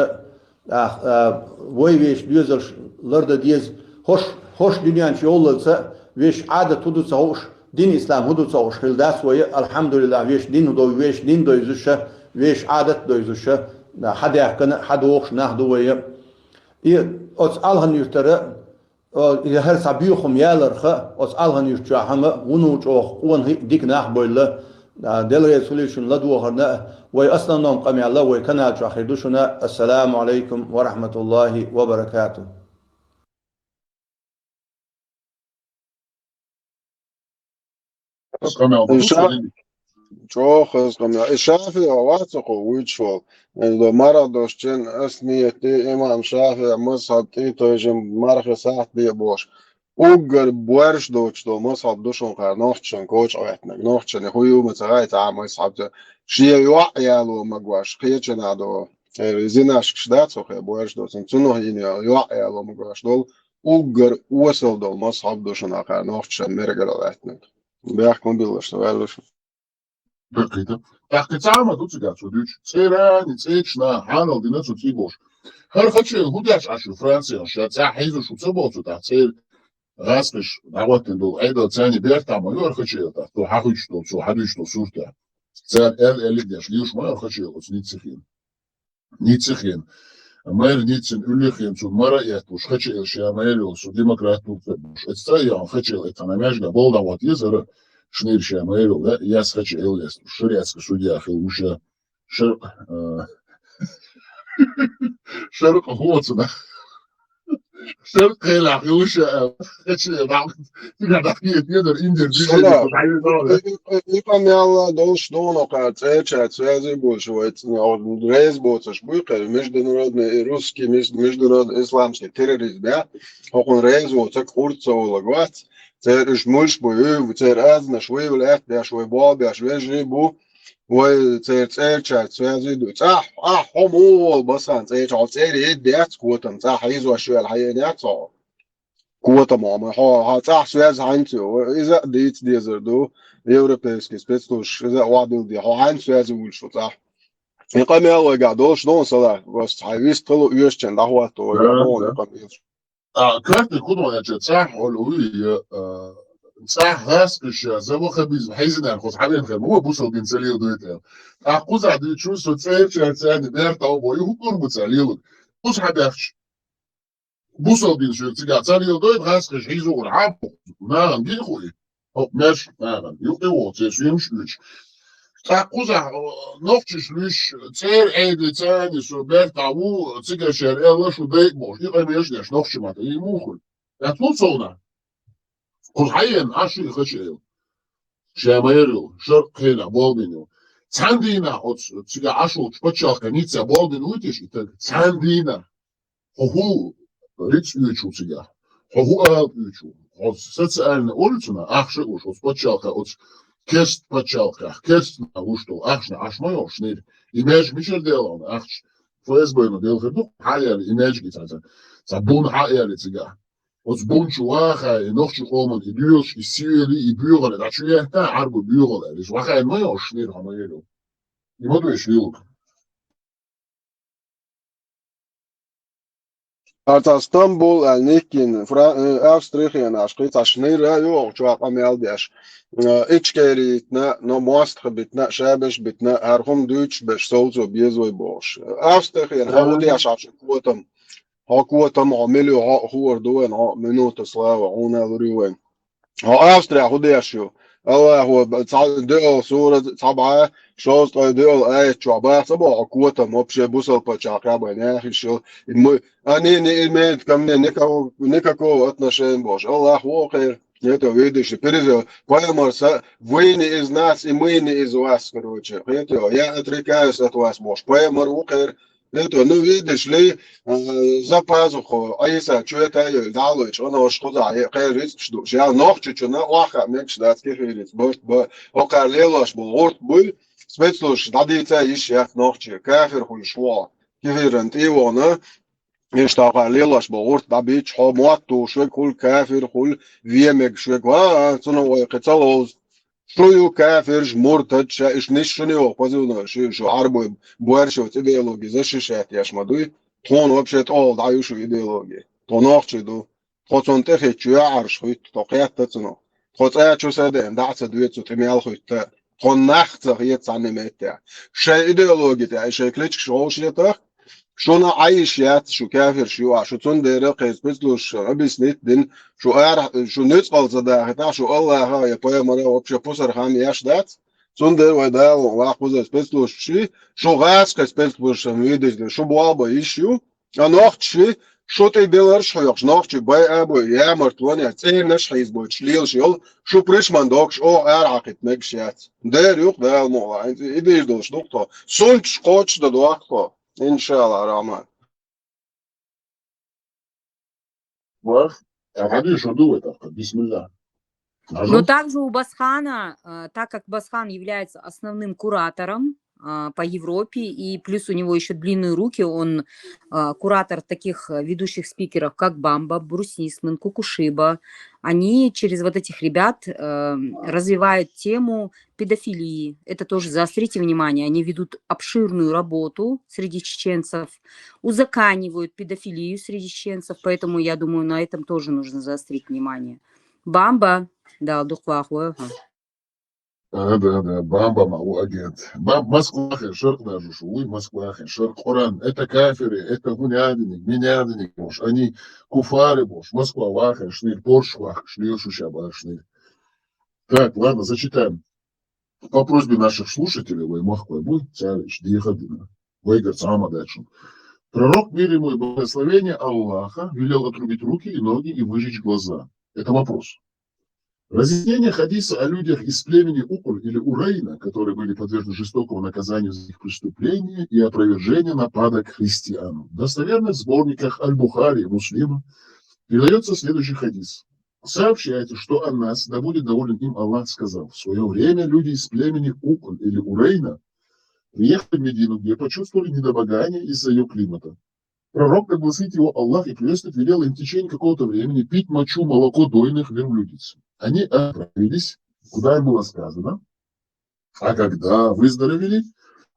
ويش بيزل لرد ديز hoş dünyanın şey olursa veş adet tudu sağış din İslam hudu sağış hildas ve elhamdülillah veş din hudu veş din doyuzuşa veş adet doyuzuşa hadi yakın hadi oğuş nahdu ve أس ألهن يشترى إذا هر سبيخم يالرخا أس ألهن يشترى هما ونوش أخ ون ديك ناح بويلا دلغي سوليشن لدو هرنا وي أصلا نوم قمي الله وي كنال شاخر دوشنا السلام عليكم ورحمة الله وبركاته شوخز قمي الشافعي وواثقه ويتشول لو مرة دوشتين أسنيتي إمام شافعي مصحب تيتوجم مرخ ساعت بيبوش وقر بورش دوشتو مصحب دوشون قار نوحتشن كوش أويتنك نوحتشن يخويو متغايت عام مصحب شيء يوعيالو مقواش خيتشن عدو زيناش كشداتو خي بورش دوشن تنو هيني يوعيالو مقواش دول وقر وصل دول مصحب دوشون قار نوحتشن مرقر أويتنك بيحكم بالله شو قالوش Bakıda. Bakıcama tutacak çocuk. Serani seçna hanal dina tutuyor. هر خدشي هوداش عشو فرنسي شات ساعة حيزو شو تبوتو تحتيل غاسكش دعوات دو عيدا تاني بيرتا ما يور خدشي تو حاخش تو سو حدش تو سورتا سار ال داش ليش ما يور خدشي نيتسخين ماير نيتسن أوليخين سو مرة ياتوش خدشي الشيا مايرو سو ديمقراط مش اتستايا خدشي اتناماش قبول دعوات يزر شنير شيا مايرو لا ياس خدشي ياس شريعسك سوديا أخي وشا شرق شرق هوتنا شرق هلا وشا خدشي بعض تقعد أحكي يقدر إندر Sada, ikam jalla došli do onoga cečat svezi больше, reiz bocaš bujkari, международный русский, международный исламский терроризм, ja, auch ein reiz bocaš kurcola gvats, cer iš mulšboju, cer azna šviju left, ja šviju bobi, ja šveži bu, cer cečat svezi du, homol basan, cečat, cer iddiat kutam, hizo švel hajenjat, قوة ماما ها صح سويز هانتو إذا ديت ديزردو европейский спецслужб إذا وعدوا دي ها هان سويز ويلشو صح يقام يلا قاعدوش دون صلاة بس حيويس طلو يوشتن ده هو تو يقامون يقام يوش كارت القدوة يا صح علوية صح هاسكش زبو خبيز حيزن الخوص حاليا خير هو بوصل بين سليل دويتها أقوز عدي تشو سو تسير شارتان بيرتا وبوي هو كور بتسليل قوز حدافش بوصل بين شو تيجا سليل دويت هاسكش حيزو ورعاب نارن بيخوي هو ماشي نارن يوكي ووتي سويمش ليش أقوز نوفتش ليش تسير عيدي تاني سو بيرتا وو تيجا شارع شو ديك موش يقام يشدش نوفتش ماتا يموخل يتلون صونا قوز حيين عشي خشيل شاميرو شرق هنا بالبينو تاندينا تيجا عشو تبتشاق نيتسا بالبينو ويتش تاندينا هو ريتس يوتشو تيجا هو يوتشو ساتسألنا قلتنا أخشى وش تبتشاق كست بتشاق كست وشتو أخشى عشما يوشنير إيماج ميشل ديلون أخش فاز بينو ديل خدو حيال إيماج جيتاتا تبون حيال تيجا بون شواخا نوخش قومن يبيوش يسيري يبيوغل دا شو يهتا عربو بيوغل ليش واخا ما يوشنير هما يلو يمدو يشيلوك اسطنبول النيكين أوستريخيان عشقيت عشنير يو شو قام يالبيش إتشكيريتنا نمواست بتنا شابش بتنا هرهم دوتش بش سولزو بيزوي بوش أوستريخيان هودي عشان قوتهم ها قوتهم عملوا هو دوين ها منوت سلاوة عونا لريوين ها أوستريا هودي عشو الله هو دول صورة طبعا شوز دول أي شعبات طبعا قوتهم مبشي بوصل بتشاقا بناخي شو أني إيميل كم نكاكو أتناشين باش الله هو خير это видишь перезо поэморса войны из нас и мы не из вас короче это я отрекаюсь от вас бош поэмор укер это ну видишь ли за пазуху айса что это дало что оно что за خير что я ночью что на оха меч датский хирит бош окар лелош был орт был спецслужб дадица еще ночью кафир хуй шло киверент ивона يشتغل ليلاش بغورت دابيتش حو مواتو شوي كل كافر كل فيمك شوي صنو قتلوز شو كافر مرتد ايش نش شنو قزونا شو عربي بوارشو ايديولوجي زششات ياش مدوي تون وبشت اول دايو شو ايديولوجي توناخشدو خصون تخيت شو عرش خويت توقيات تسنو خصايا شو سدين دعس دويت تميال خويت تون نخت هيت سنمت شي ايديولوجي تاع شي كليتش شو شيتك شو عايش يات شو كافر شو تندر قيس بسلوش عبس نت دين شو شو نتقل صداقة شو الله هاي باي مرة وبش بوسر خام ياش دات تندر ودا واقوز بسلوش شو غاس قيس بسلوش ميدش شو بوابا يشيو أناخت شو تيدلر شو يخش ناخت باي أبو يا مرتواني تين نش حيز بوش ليل شو بريش من دوكش أو عقد مكشيات دير يوق ده الموضوع أنت إيديش دوش نقطة سولش قوتش ده دوقة إن شاء الله رحمن. واخ يعني شو دوت بسم الله. Но также у Басхана, так как Басхан является основным куратором по Европе, и плюс у него еще длинные руки, он куратор таких ведущих спикеров, как Бамба, Брус Нисман, Кукушиба. Они через вот этих ребят развивают тему педофилии. Это тоже заострите внимание. Они ведут обширную работу среди чеченцев, узаканивают педофилию среди чеченцев, поэтому я думаю, на этом тоже нужно заострить внимание. Бамба, да, духвахуэ. Да, Бамба Мау агент. Москва, шерк даже шуй, Москва, шерк Коран. Это кафиры, это гунядиник, минядиник, бош. Они куфары, бош. Москва, ваха, шнир, Порш, ваха, шнир, шушаба, шнир. Так, ладно, зачитаем. По просьбе наших слушателей, вы Москва, будет царич, диехадина. Выиграть сама дальше. Пророк, мир ему и благословение Аллаха, велел отрубить руки и ноги и выжечь глаза. Это вопрос. Разъяснение хадиса о людях из племени Укур или Урейна, которые были подвержены жестокому наказанию за их преступления и опровержение нападок христиан. В достоверных сборниках Аль-Бухари и Муслима передается следующий хадис. Сообщается, что о нас, да будет доволен им Аллах, сказал: в свое время люди из племени Укур или Урейна приехали в Медину, где почувствовали недомогание из-за ее климата. Пророк, благословит его Аллах и приветствует, велел им в течение какого-то времени пить мочу, молоко дойных верблюдиц. Они отправились, куда им было сказано, а когда выздоровели,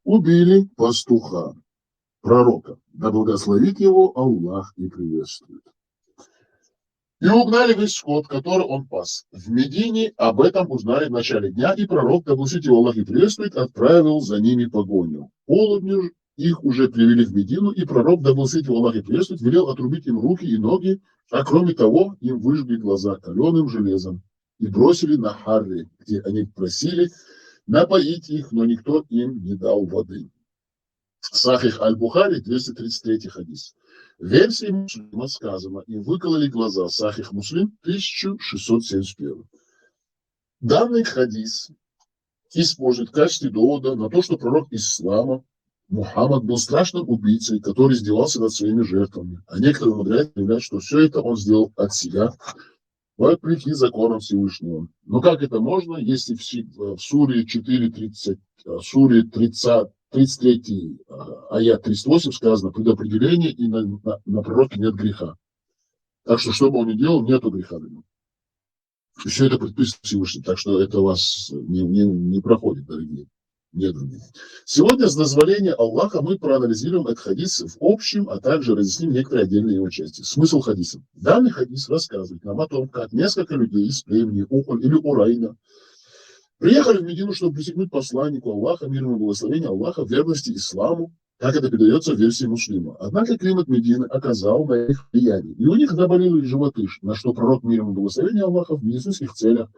убили пастуха, пророка. Да благословит его Аллах и приветствует. И угнали весь скот, который он пас. В Медине об этом узнали в начале дня, и пророк, да благословит его Аллах и приветствует, отправил за ними погоню. Полудню их уже привели в Медину, и пророк, да благословит его Аллах и приветствует, велел отрубить им руки и ноги, а кроме того, им выжгли глаза каленым железом и бросили на Харри, где они просили напоить их, но никто им не дал воды. Сахих Аль-Бухари, 233 хадис. В версии Муслима сказано: им выкололи глаза. Сахих Муслим, 1671. Данный хадис использует в качестве довода на то, что пророк ислама Мухаммад был страшным убийцей, который издевался над своими жертвами. А некоторые умудряются заявлять, что все это он сделал от себя, вопреки законам Всевышнего. Но как это можно, если в суре 4.30, суре 33 аят 38 сказано предопределение, и на пророке нет греха. Так что, что бы он ни делал, нету греха на нем. И все это предписано Всевышним. Так что это у вас не проходит, дорогие. Нет. Сегодня с дозволения Аллаха мы проанализируем этот хадис в общем, а также разъясним некоторые отдельные его части. Смысл хадиса. Данный хадис рассказывает нам о том, как несколько людей из племени Укуль или Урайна приехали в Медину, чтобы присягнуть посланнику Аллаха, мир ему и благословение Аллаха, в верности исламу, как это передается в версии Муслима. Однако климат Медины оказал на их влияние, и у них заболели животы, на что пророк, мир ему и благословение Аллаха, в медицинских целях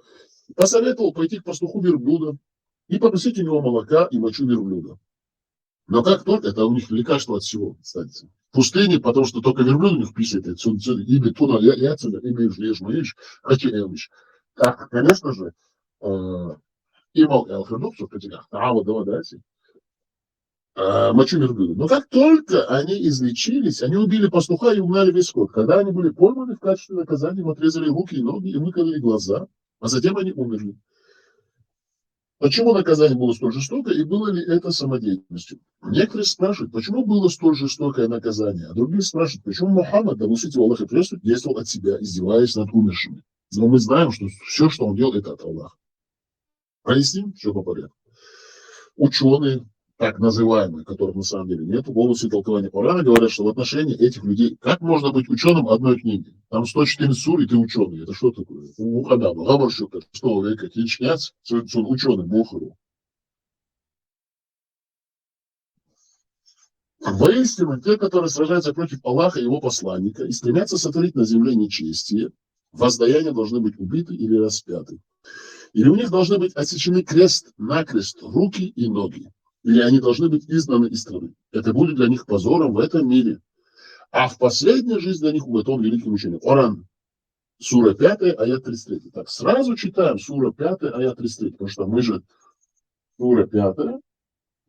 посоветовал пойти к пастуху верблюда и попросить у него молока и мочу верблюда. Но как только, это у них лекарство от всего, кстати. В пустыне, потому что только верблюд у них писает, имя туда, я отсюда, имя Жлежмаевич, Ачиевич. Так, конечно же, имал Элхардуксу, мочу верблюда. Но как только они излечились, они убили пастуха и угнали весь скот. Когда они были пойманы, в качестве наказания им отрезали руки и ноги и выкололи глаза, а затем они умерли. Почему наказание было столь жестокое и было ли это самодеятельностью? Некоторые спрашивают, почему было столь жестокое наказание, а другие спрашивают, почему Мухаммад, да благословит его Аллах и приветствует, действовал от себя, издеваясь над умершими. Но мы знаем, что все, что он делал, это от Аллаха. Поясним, все по порядку. Ученые, так называемые, которых на самом деле нет, в области толкования Корана говорят, что в отношении этих людей, как можно быть ученым одной книги? Там 114 сур, и ты ученый. Это что такое? Ухадама, Габаршука, 100 века, Кичняц, ученый, Бухару. Воистину, те, которые сражаются против Аллаха и его посланника и стремятся сотворить на земле нечестие, воздаяние должны быть убиты или распяты. Или у них должны быть отсечены крест-накрест руки и ноги. Или они должны быть изгнаны из страны. Это будет для них позором в этом мире. А в последней жизни для них уготован великий мучение. Коран, сура 5, аят 33. Так, сразу читаем сура 5, аят 33. Потому что мы же, сура 5,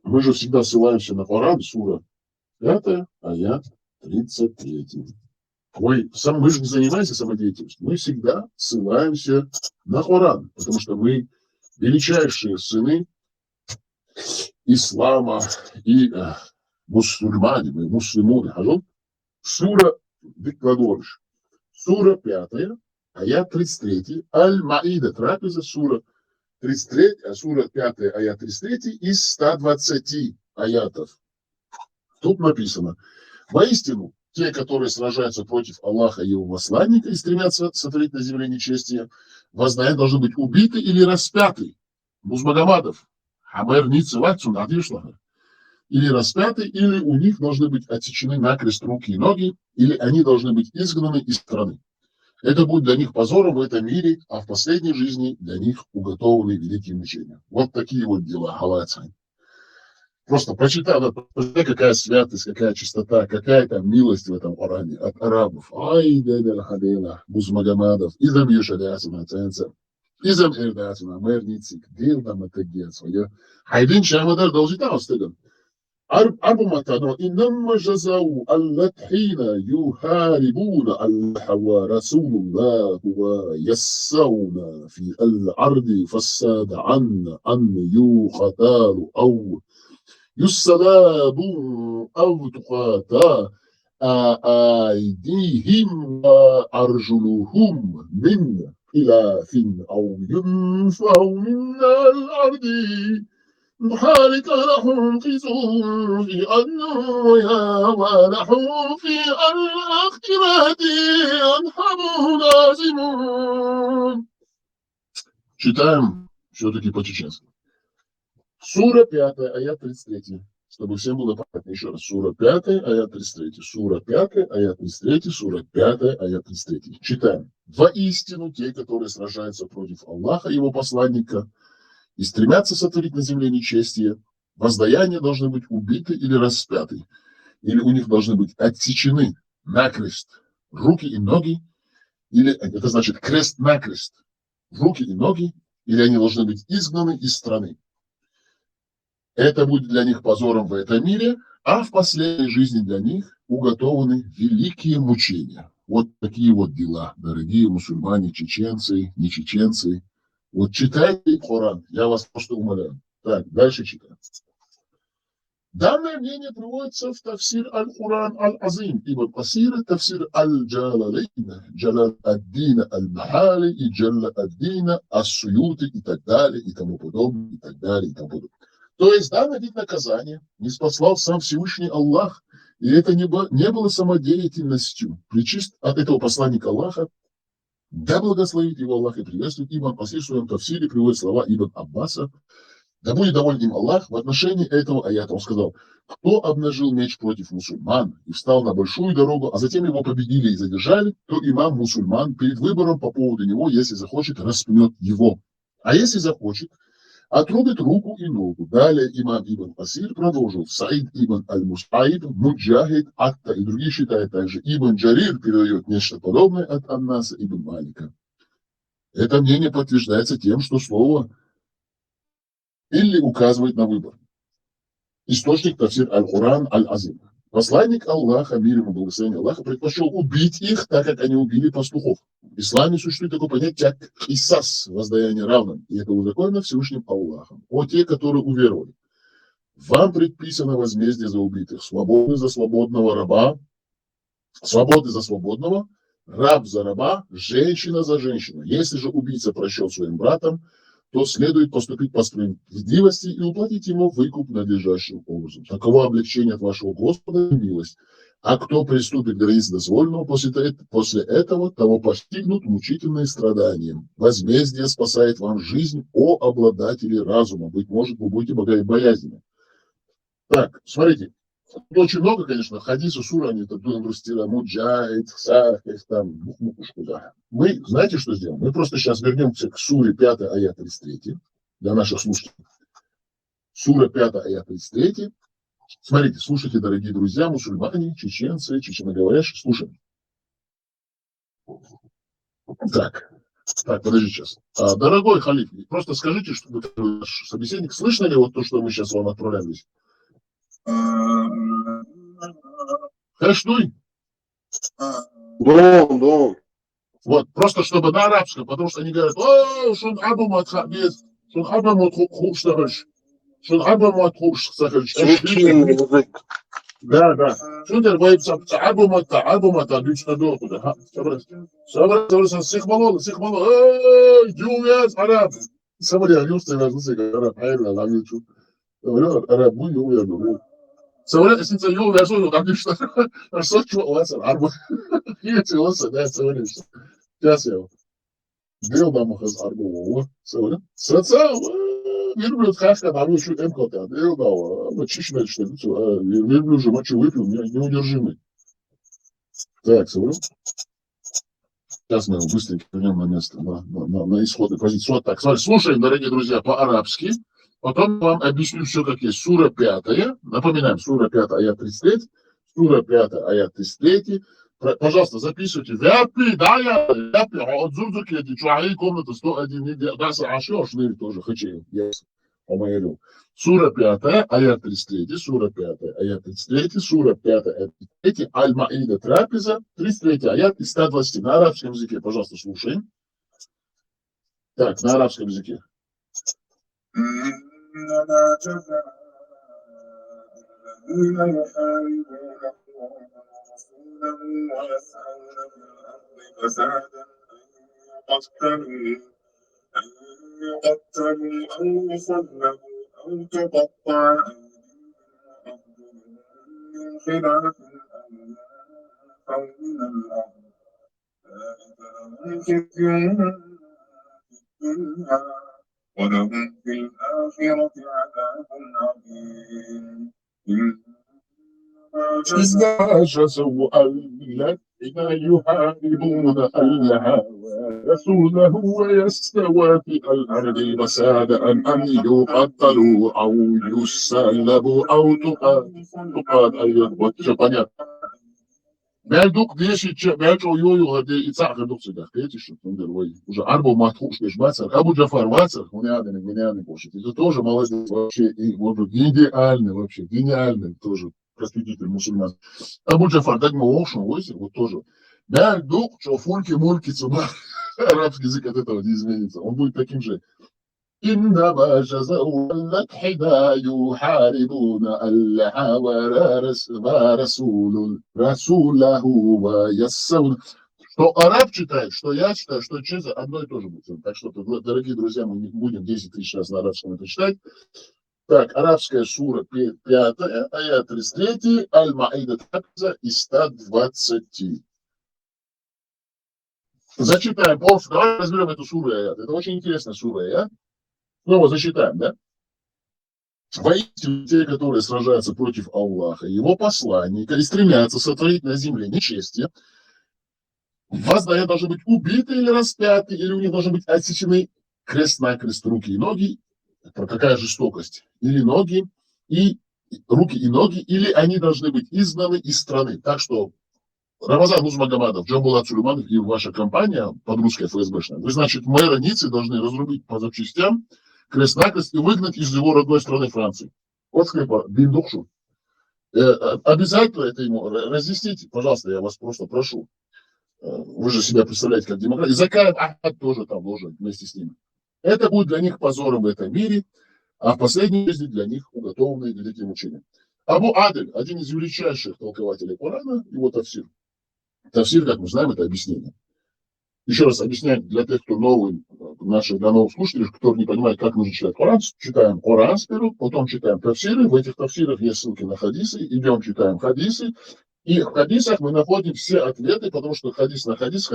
мы же всегда ссылаемся на Коран, сура 5, аят 33. Мы же не занимаемся самодеятельностью. Мы всегда ссылаемся на Коран. Потому что мы величайшие сыны ислама и мусульмане, муслимуны. Сура, Викладорыш. Сура 5, аят 33. Аль-Маида, трапеза, сура 33, сура 5, аят 33 из 120 аятов. Тут написано: воистину, те, которые сражаются против Аллаха и его посланника и стремятся сотворить на земле нечестие, воздаяние должны быть убиты или распяты. Музмагомадов, Хамер Ницевацу Надишлаха. Или распяты, или у них должны быть отсечены накрест руки и ноги, или они должны быть изгнаны из страны. Это будет для них позором в этом мире, а в последней жизни для них уготованы великие мучения. Вот такие вот дела. Халацань. Просто прочитай, какая святость, какая чистота, какая там милость в этом Коране от арабов. Ай, дедер хадела, Музмагомадов, изам юшалясина ценца, изам эрдасина мерницик, дел там это свое. Хайдин шамадар должен там остыган. أربع متانو إنما جزاء الذين يحاربون الله ورسول الله ويسعون في الأرض فساد أن يقتلوا أو يسلبوا أو تقطع أيديهم وأرجلهم من خلاف أو ينفوا من الأرض ذلك لهم خزي في الدنيا ولهم في الآخرة عذاب عظيم. Читаем все-таки по-чеченски. Сура 5, аят 33. Чтобы всем было понятно еще раз. Сура 5, аят 33. Сура 5, аят 33. Сура 5, аят 33. Читаем. Воистину те, которые сражаются против Аллаха и его посланника и стремятся сотворить на земле нечестие, воздаяния должны быть убиты или распяты, или у них должны быть отсечены накрест руки и ноги, или это значит крест-накрест, руки и ноги, или они должны быть изгнаны из страны. Это будет для них позором в этом мире, а в последней жизни для них уготованы великие мучения. Вот такие вот дела, дорогие мусульмане, чеченцы, не чеченцы. Вот читайте Коран, я вас просто умоляю. Так, дальше читаем. Данное мнение приводится в тафсир Аль-Куран Аль-Азим, ибн Касир, тафсир Аль-Джалалейн, Джалал-ад-Дин Аль-Махали и Джалал-ад-Дин Ас-Суюти и так далее, и тому подобное, и так далее, и тому подобное. То есть данный вид наказания не спаслал сам Всевышний Аллах, и это не было самодеятельностью. Причист от этого посланника Аллаха, да благословит его Аллах и приветствует Ибн Касир в своем тафсире, приводит слова Ибн Аббаса. Да будет доволен им Аллах. В отношении этого аята он сказал: кто обнажил меч против мусульман и встал на большую дорогу, а затем его победили и задержали, то имам мусульман перед выбором по поводу него, если захочет, распнет его. А если захочет, отрубит руку и ногу. Далее имам Ибн Касир продолжил. Саид Ибн Аль-Мусаиб, Муджахид, Атта и другие считают также. Ибн Джарир передает нечто подобное от Аннаса Ибн Малика. Это мнение подтверждается тем, что слово или указывает на выбор. Источник тафсир Аль-Куран Аль-Азим. Посланник Аллаха, мир ему благословение Аллаха, предпочел убить их, так как они убили пастухов. В исламе существует такое понятие, как исас, воздаяние равным, и это узаконено Всевышним Аллахом. О те, которые уверовали, вам предписано возмездие за убитых, свободы за свободного раба, свободы за свободного, раб за раба, женщина за женщину. Если же убийца прощен своим братом, то следует поступить по справедливости и уплатить ему выкуп надлежащим образом. Таково облегчение от вашего Господа и милость. А кто приступит к границе дозволенного после этого, того постигнут мучительные страдания. Возмездие спасает вам жизнь, о обладатели разума. Быть может, вы будете богобоязненны. Так, смотрите. Тут очень много, конечно, хадису сура, они это Дунгрустира, Муджахид, Сахих, там, Бухмукушкуда. Мы, знаете, что сделаем? Мы просто сейчас вернемся к суре 5, аят 33, для наших слушателей. Сура 5, аят 33. Смотрите, слушайте, дорогие друзья, мусульмане, чеченцы, чеченоговорящие, слушаем. Так, подожди сейчас. Дорогой халиф, просто скажите, что вы, наш собеседник, слышно ли вот то, что мы сейчас вам отправляем здесь? Хэштуй? Дом. Вот, просто чтобы на арабском, потому что они говорят, о, шун абу матхабез, шун абу матхубштарыш. شو العربة ما تخوش سخر Чечен языk. Да. Что ты боишься? Арбу мата, лично до куда. Собрал, сихмало. Ювес, араб. Собрал, юсты, араб, айла, ламичу. Араб, ювес. Собрал, если ювес, он конечно, что чувствовал, арбу. Если он да, собрал. Сейчас я. Дел дамахаз арбу, собрал. Социал. Люблю хаска, там еще эмкота. Дел дал. Вот чищать, что люблю же мочу выпил, неудержимый. Так, собрал. Сейчас мы его быстренько вернем на место, на исходную позицию. Вот так, слушаем, дорогие друзья, по-арабски. Потом вам объясню все, как есть. Сура 5. Напоминаем, сура 5, аят 33. Сура 5, аят 33. Пожалуйста, записывайте. Вяпи, отзывки, эти чуаи, комната 101, даса ашо, шнырь тоже, хочу. Омайрю. Сура 5, аят 33, сура 5, аят 33, сура 5, аят 33, Аль-Маида трапеза, 33 аят и 120 на арабском языке. Пожалуйста, слушаем. Так, на арабском языке. يقتلوا أو يصلبوا أو تقطع أيديهم من خلاف أو من الأرض ذلك لهم خزي في الدنيا ولهم في الآخرة عذاب عظيم إذا جزوا الذين يحاربون الله ورسوله ويستوى في الأرض فسادا أن يقتلوا أو يسلبوا أو تقاد أيضا. Понятно. Бельдук дешиче, бельчо йою, где и царь дух сюда. Эти что там делают? Уже арбу матхуш деш бацар, Абу Джафар бацар, он не кушает. Это тоже молодец вообще, и вот идеальный вообще, гениальный тоже просветитель мусульман. Абу Джафар, так мы ушим, вот тоже. Бельдук, что фульки-мульки, цуба, арабский язык от этого не изменится. Он будет таким же. إنما جزاء الذين يحاربون الله ورسوله ويسون. Что араб читает, что я читаю, что чеза, одно и то же будет. Так что, дорогие друзья, мы не будем 10 тысяч раз на арабском это читать. Так, арабская сура 5, аят 33, Аль-Маида трапеза из 120. Зачитаем полностью. Давай разберем эту суру и аят. Это очень интересная сура и аят. Снова засчитаем, да? Воистину, те, которые сражаются против Аллаха, его посланника и стремятся сотворить на земле нечестие, воздаят должны быть убиты или распяты, или у них должны быть отсечены крест-накрест руки и ноги. Какая жестокость? Или ноги, и руки и ноги, или они должны быть изгнаны из страны. Так что Рамазан Музмагомадов, Джамбулат Сулейманов и ваша компания, подрусская ФСБшная, вы, значит, мэра Ниццы должны разрубить по запчастям, крест-накрест и выгнать из его родной страны Франции. Вот скрипа, биндукшу. Обязательно это ему разъясните, пожалуйста, я вас просто прошу. Вы же себя представляете как демократ. И Закаев Ахмад тоже там должен вместе с ними. Это будет для них позором в этом мире, а в последней жизни для них уготованные великие мучения. Абу Адель, один из величайших толкователей Корана, его тафсир. Тафсир, как мы знаем, это объяснение. Еще раз объясняю для тех, кто новый, для новых слушателей, кто не понимает, как нужно читать Коран. Читаем Коран сперва, потом читаем тафсиры. В этих тафсирах есть ссылки на хадисы. Идем, читаем хадисы. И в хадисах мы находим все ответы, потому что хадис на хадис,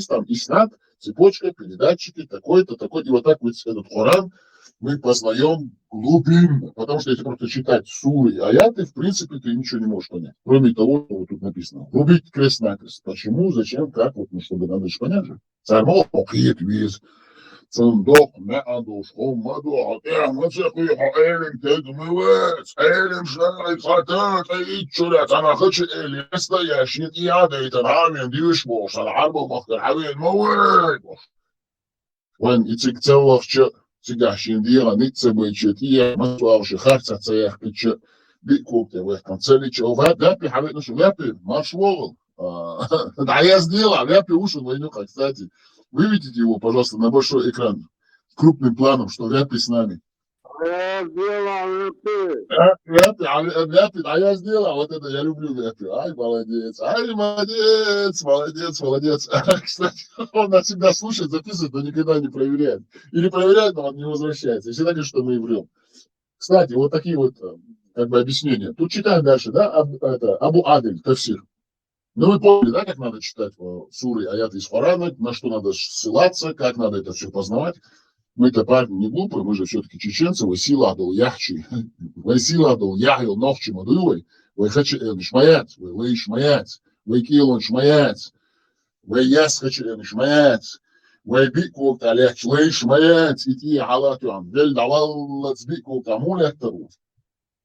там иснад, цепочка, передатчики, такой-то, такой. И вот так вот этот Коран мы познаем глубинно. Потому что если просто читать суры и аяты, в принципе, ты ничего не можешь понять. Кроме того, что вот тут написано. Рубить крест-накрест. Почему, зачем, как, вот, ну, чтобы надо же понять же. Цармо, окит, виз. Цундок, меадуш, хомадух, мацехуихо, элем, тедмывец, элем, шнай, хатат, эйчурят, она хочет элем, настоящий, и адейтан, амин, дивишбош, аль-арбу, махтар, авин, мауэйбош. Ван, и цикцеллах, Цигашин дира ницца бычет, и масуавши харца цеях пиче, бикупте в этом целиче. Вяпи, хавит, ну вяпи, марш волл. Да, я сделал, вяпи ушел войнуха, кстати. Выведите его, пожалуйста, на большой экран, крупным планом, что вяпи с нами. А я сделал вот это, я люблю Мяпи. Ай, молодец. Кстати, он нас всегда слушает, записывает, но никогда не проверяет. Или проверяет, но он не возвращается. И всегда говорит, что мы врем. Кстати, вот такие вот как бы объяснения. Тут читаем дальше, да, Абу Адель, Тафсир. Ну, вы поняли, да, как надо читать суры, аяты из Корана, на что надо ссылаться, как надо это все познавать. Мы-то парни не глупые, мы же все-таки чеченцы, вы сила дал яхчи, вы сила дал яхил нохчи мадуевой, вы хочу шмаять, вы шмаять, вы килон шмаять, вы яс хочу шмаять, вы бикул талях, вы шмаять, и ти халатуан, вель давал сбикул тому лектору,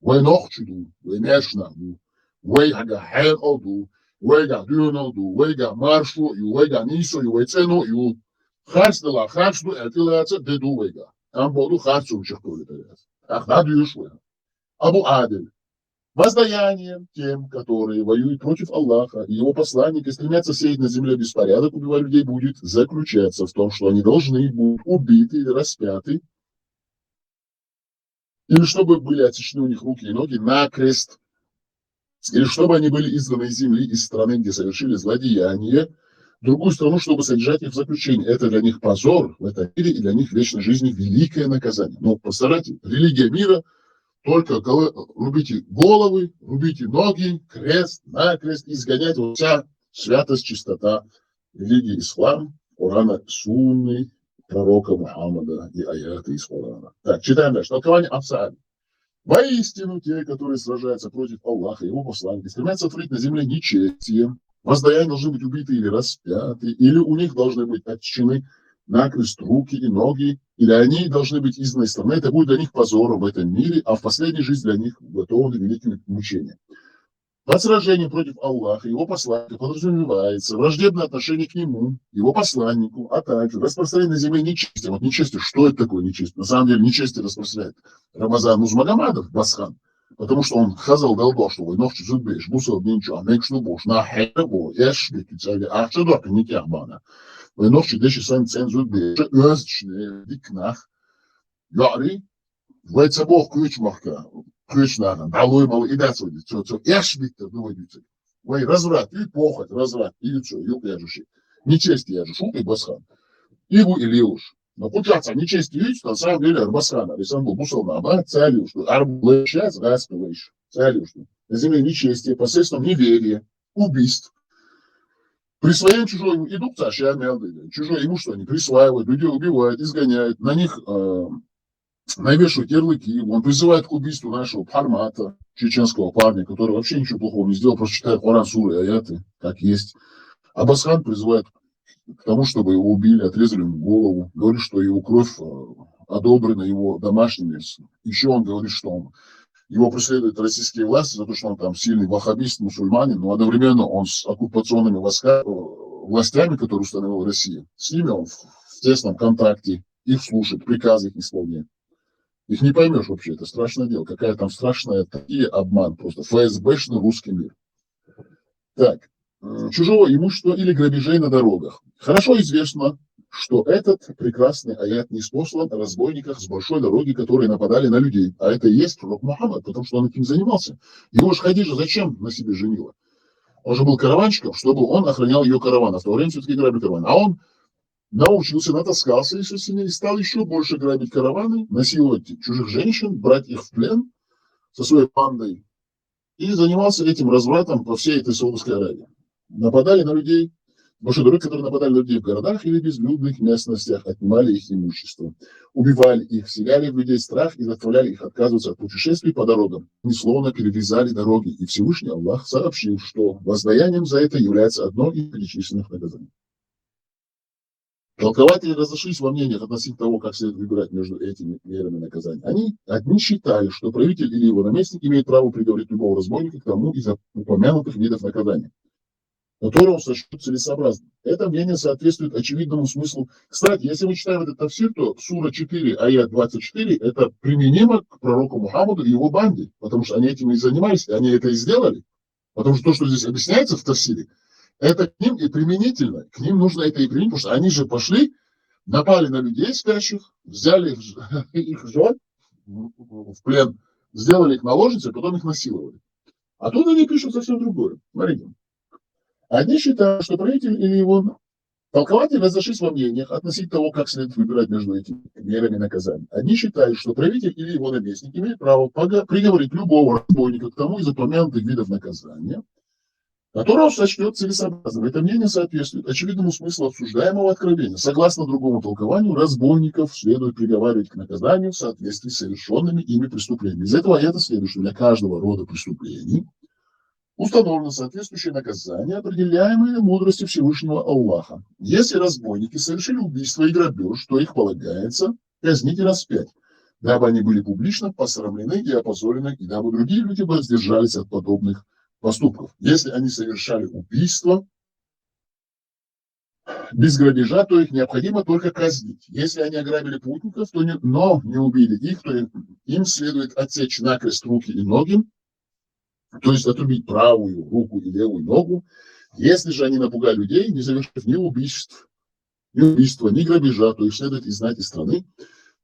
вы нохчиду, вы мешнаду, вы хагахен оду, вы гадюноду, вы гамаршу, вы ганису, вы цену, Харсдала, харсду, это дедувайга. Там буду харсу участвовать. Ах, Абу Адель. Воздаяние тем, которые воюют против Аллаха и его посланника, стремятся сеять на земле беспорядок, убивать людей, будет заключаться в том, что они должны быть убиты или распяты, или чтобы были отсечены у них руки и ноги на крест, или чтобы они были изгнаны из земли, из страны, где совершили злодеяние, в другую страну, чтобы содержать их в заключении. Это для них позор в этом мире, и для них в вечной жизни великое наказание. Но постарайтесь, религия мира, только рубите головы, рубите ноги, крест, накрест, изгонять. Вот вся святость, чистота религии ислам, Корана, сунны, пророка Мухаммада и аяты из Корана. Так, читаем дальше. Толкование Абсаали. Воистину, те, которые сражаются против Аллаха и его посланника, стремятся творить на земле нечестие, воздаяние должны быть убиты или распяты, или у них должны быть отсечены накрест руки и ноги, или они должны быть изгнаны из страны. Это будет для них позором в этом мире, а в последней жизни для них готовы великие мучения. Под сражением против Аллаха и его посланника подразумевается враждебное отношение к нему, его посланнику, а также распространение на земле нечестия. Вот нечестие, что это такое нечестие? На самом деле нечестие распространяет Рамазан Узмагомадов, Басхан, потому что он хазал долго, что вы ночью зубишь, бусал ничего, мекшну буш, на хербо, эшбики, царя, а что дока не тяхбана. Вы ночью деши сам цен зубишь, özçne, дикнах, яри, вы цебох ключмахка, ключнана, далой мало и дать сводить, что эшбик-то доводится. Вы разврат, и похоть, разврат, и лицо, и упряжущий. Нечестие, я же шут и Басхан. Ибу или уж. Но получается, нечестие видите, на самом деле Арбасхана, Александр бусал на аба, царю, что арблэшаз, распылэш, царю, что на земле нечестие, посредством неверия, убийств. Присвоение чужого ему, идут царща, чужое имущество они присваивают, людей убивают, изгоняют, на них навешивают ярлыки. Он призывает к убийству нашего Пармата, чеченского парня, который вообще ничего плохого не сделал, просто читает Коран, суры, аяты, как есть. А Басхан призывает к тому, чтобы его убили, отрезали ему голову, говорит, что его кровь одобрена его домашними. Еще он говорит, что его преследуют российские власти за то, что он там сильный ваххабист, мусульманин, но одновременно он с оккупационными властями, которые установила Россия, с ними он в тесном контакте, их слушает, приказы их исполняет. Их не поймешь вообще, это страшное дело. Какая там страшная, такие обман просто. ФСБшный русский мир. Так, чужого имущества или грабежей на дорогах. Хорошо известно, что этот прекрасный аят ниспослан о разбойниках с большой дороги, которые нападали на людей. А это и есть пророк Мухаммад, потому что он этим занимался. Его же Хадиджа зачем на себе женила? Он же был караванщиком, чтобы он охранял ее караван. А в то время все-таки грабили караван. А он научился, натаскался еще сильнее и стал еще больше грабить караваны, насиловать чужих женщин, брать их в плен со своей бандой. И занимался этим развратом по всей этой Саудовской Аравии. Нападали на людей, большой дороги, которые нападали на людей в городах или безлюдных местностях, отнимали их имущество, убивали их, вселяли в людей страх и заставляли их отказываться от путешествий по дорогам. Они словно перерезали дороги, и Всевышний Аллах сообщил, что воздаянием за это является одно из перечисленных наказаний. Толкователи разошлись во мнениях относительно того, как следует выбирать между этими мерами наказания. Одни считали, что правитель или его наместник имеет право приговорить любого разбойника к тому из упомянутых видов наказания, которые он сочтет целесообразным. Это мнение соответствует очевидному смыслу. Кстати, если мы читаем этот тафсир, то сура 4, аят 24, это применимо к пророку Мухаммаду и его банде, потому что они этим и занимались, и они это и сделали. Потому что то, что здесь объясняется в тафсире, это к ним и применительно. К ним нужно это и применить, потому что они же пошли, напали на людей спящих, взяли их жен, в плен, сделали их наложницами, потом их насиловали. А тут они пишут совсем другое. Смотрите. Одни считают, что правитель или его толкователи разошлись во мнениях относительно того, как следует выбирать между этими мерами наказания. Одни считают, что правитель или его наместник имеет право приговорить любого разбойника к тому из упомянутых видов наказания, которого сочтет целесообразным. Это мнение соответствует очевидному смыслу обсуждаемого откровения. Согласно другому толкованию, разбойников следует приговаривать к наказанию в соответствии с совершенными ими преступлениями. Из этого аята следует, что для каждого рода преступлений установлено соответствующее наказание, определяемое мудростью Всевышнего Аллаха. Если разбойники совершили убийство и грабеж, то их полагается казнить и распять, дабы они были публично посрамлены и опозорены, и дабы другие люди воздержались от подобных поступков. Если они совершали убийство без грабежа, то их необходимо только казнить. Если они ограбили путников, но не убили их, то им следует отсечь накрест руки и ноги, то есть отрубить правую руку и левую ногу. Если же они напугали людей, не совершив ни убийства, ни грабежа, то их следует изгнать из страны,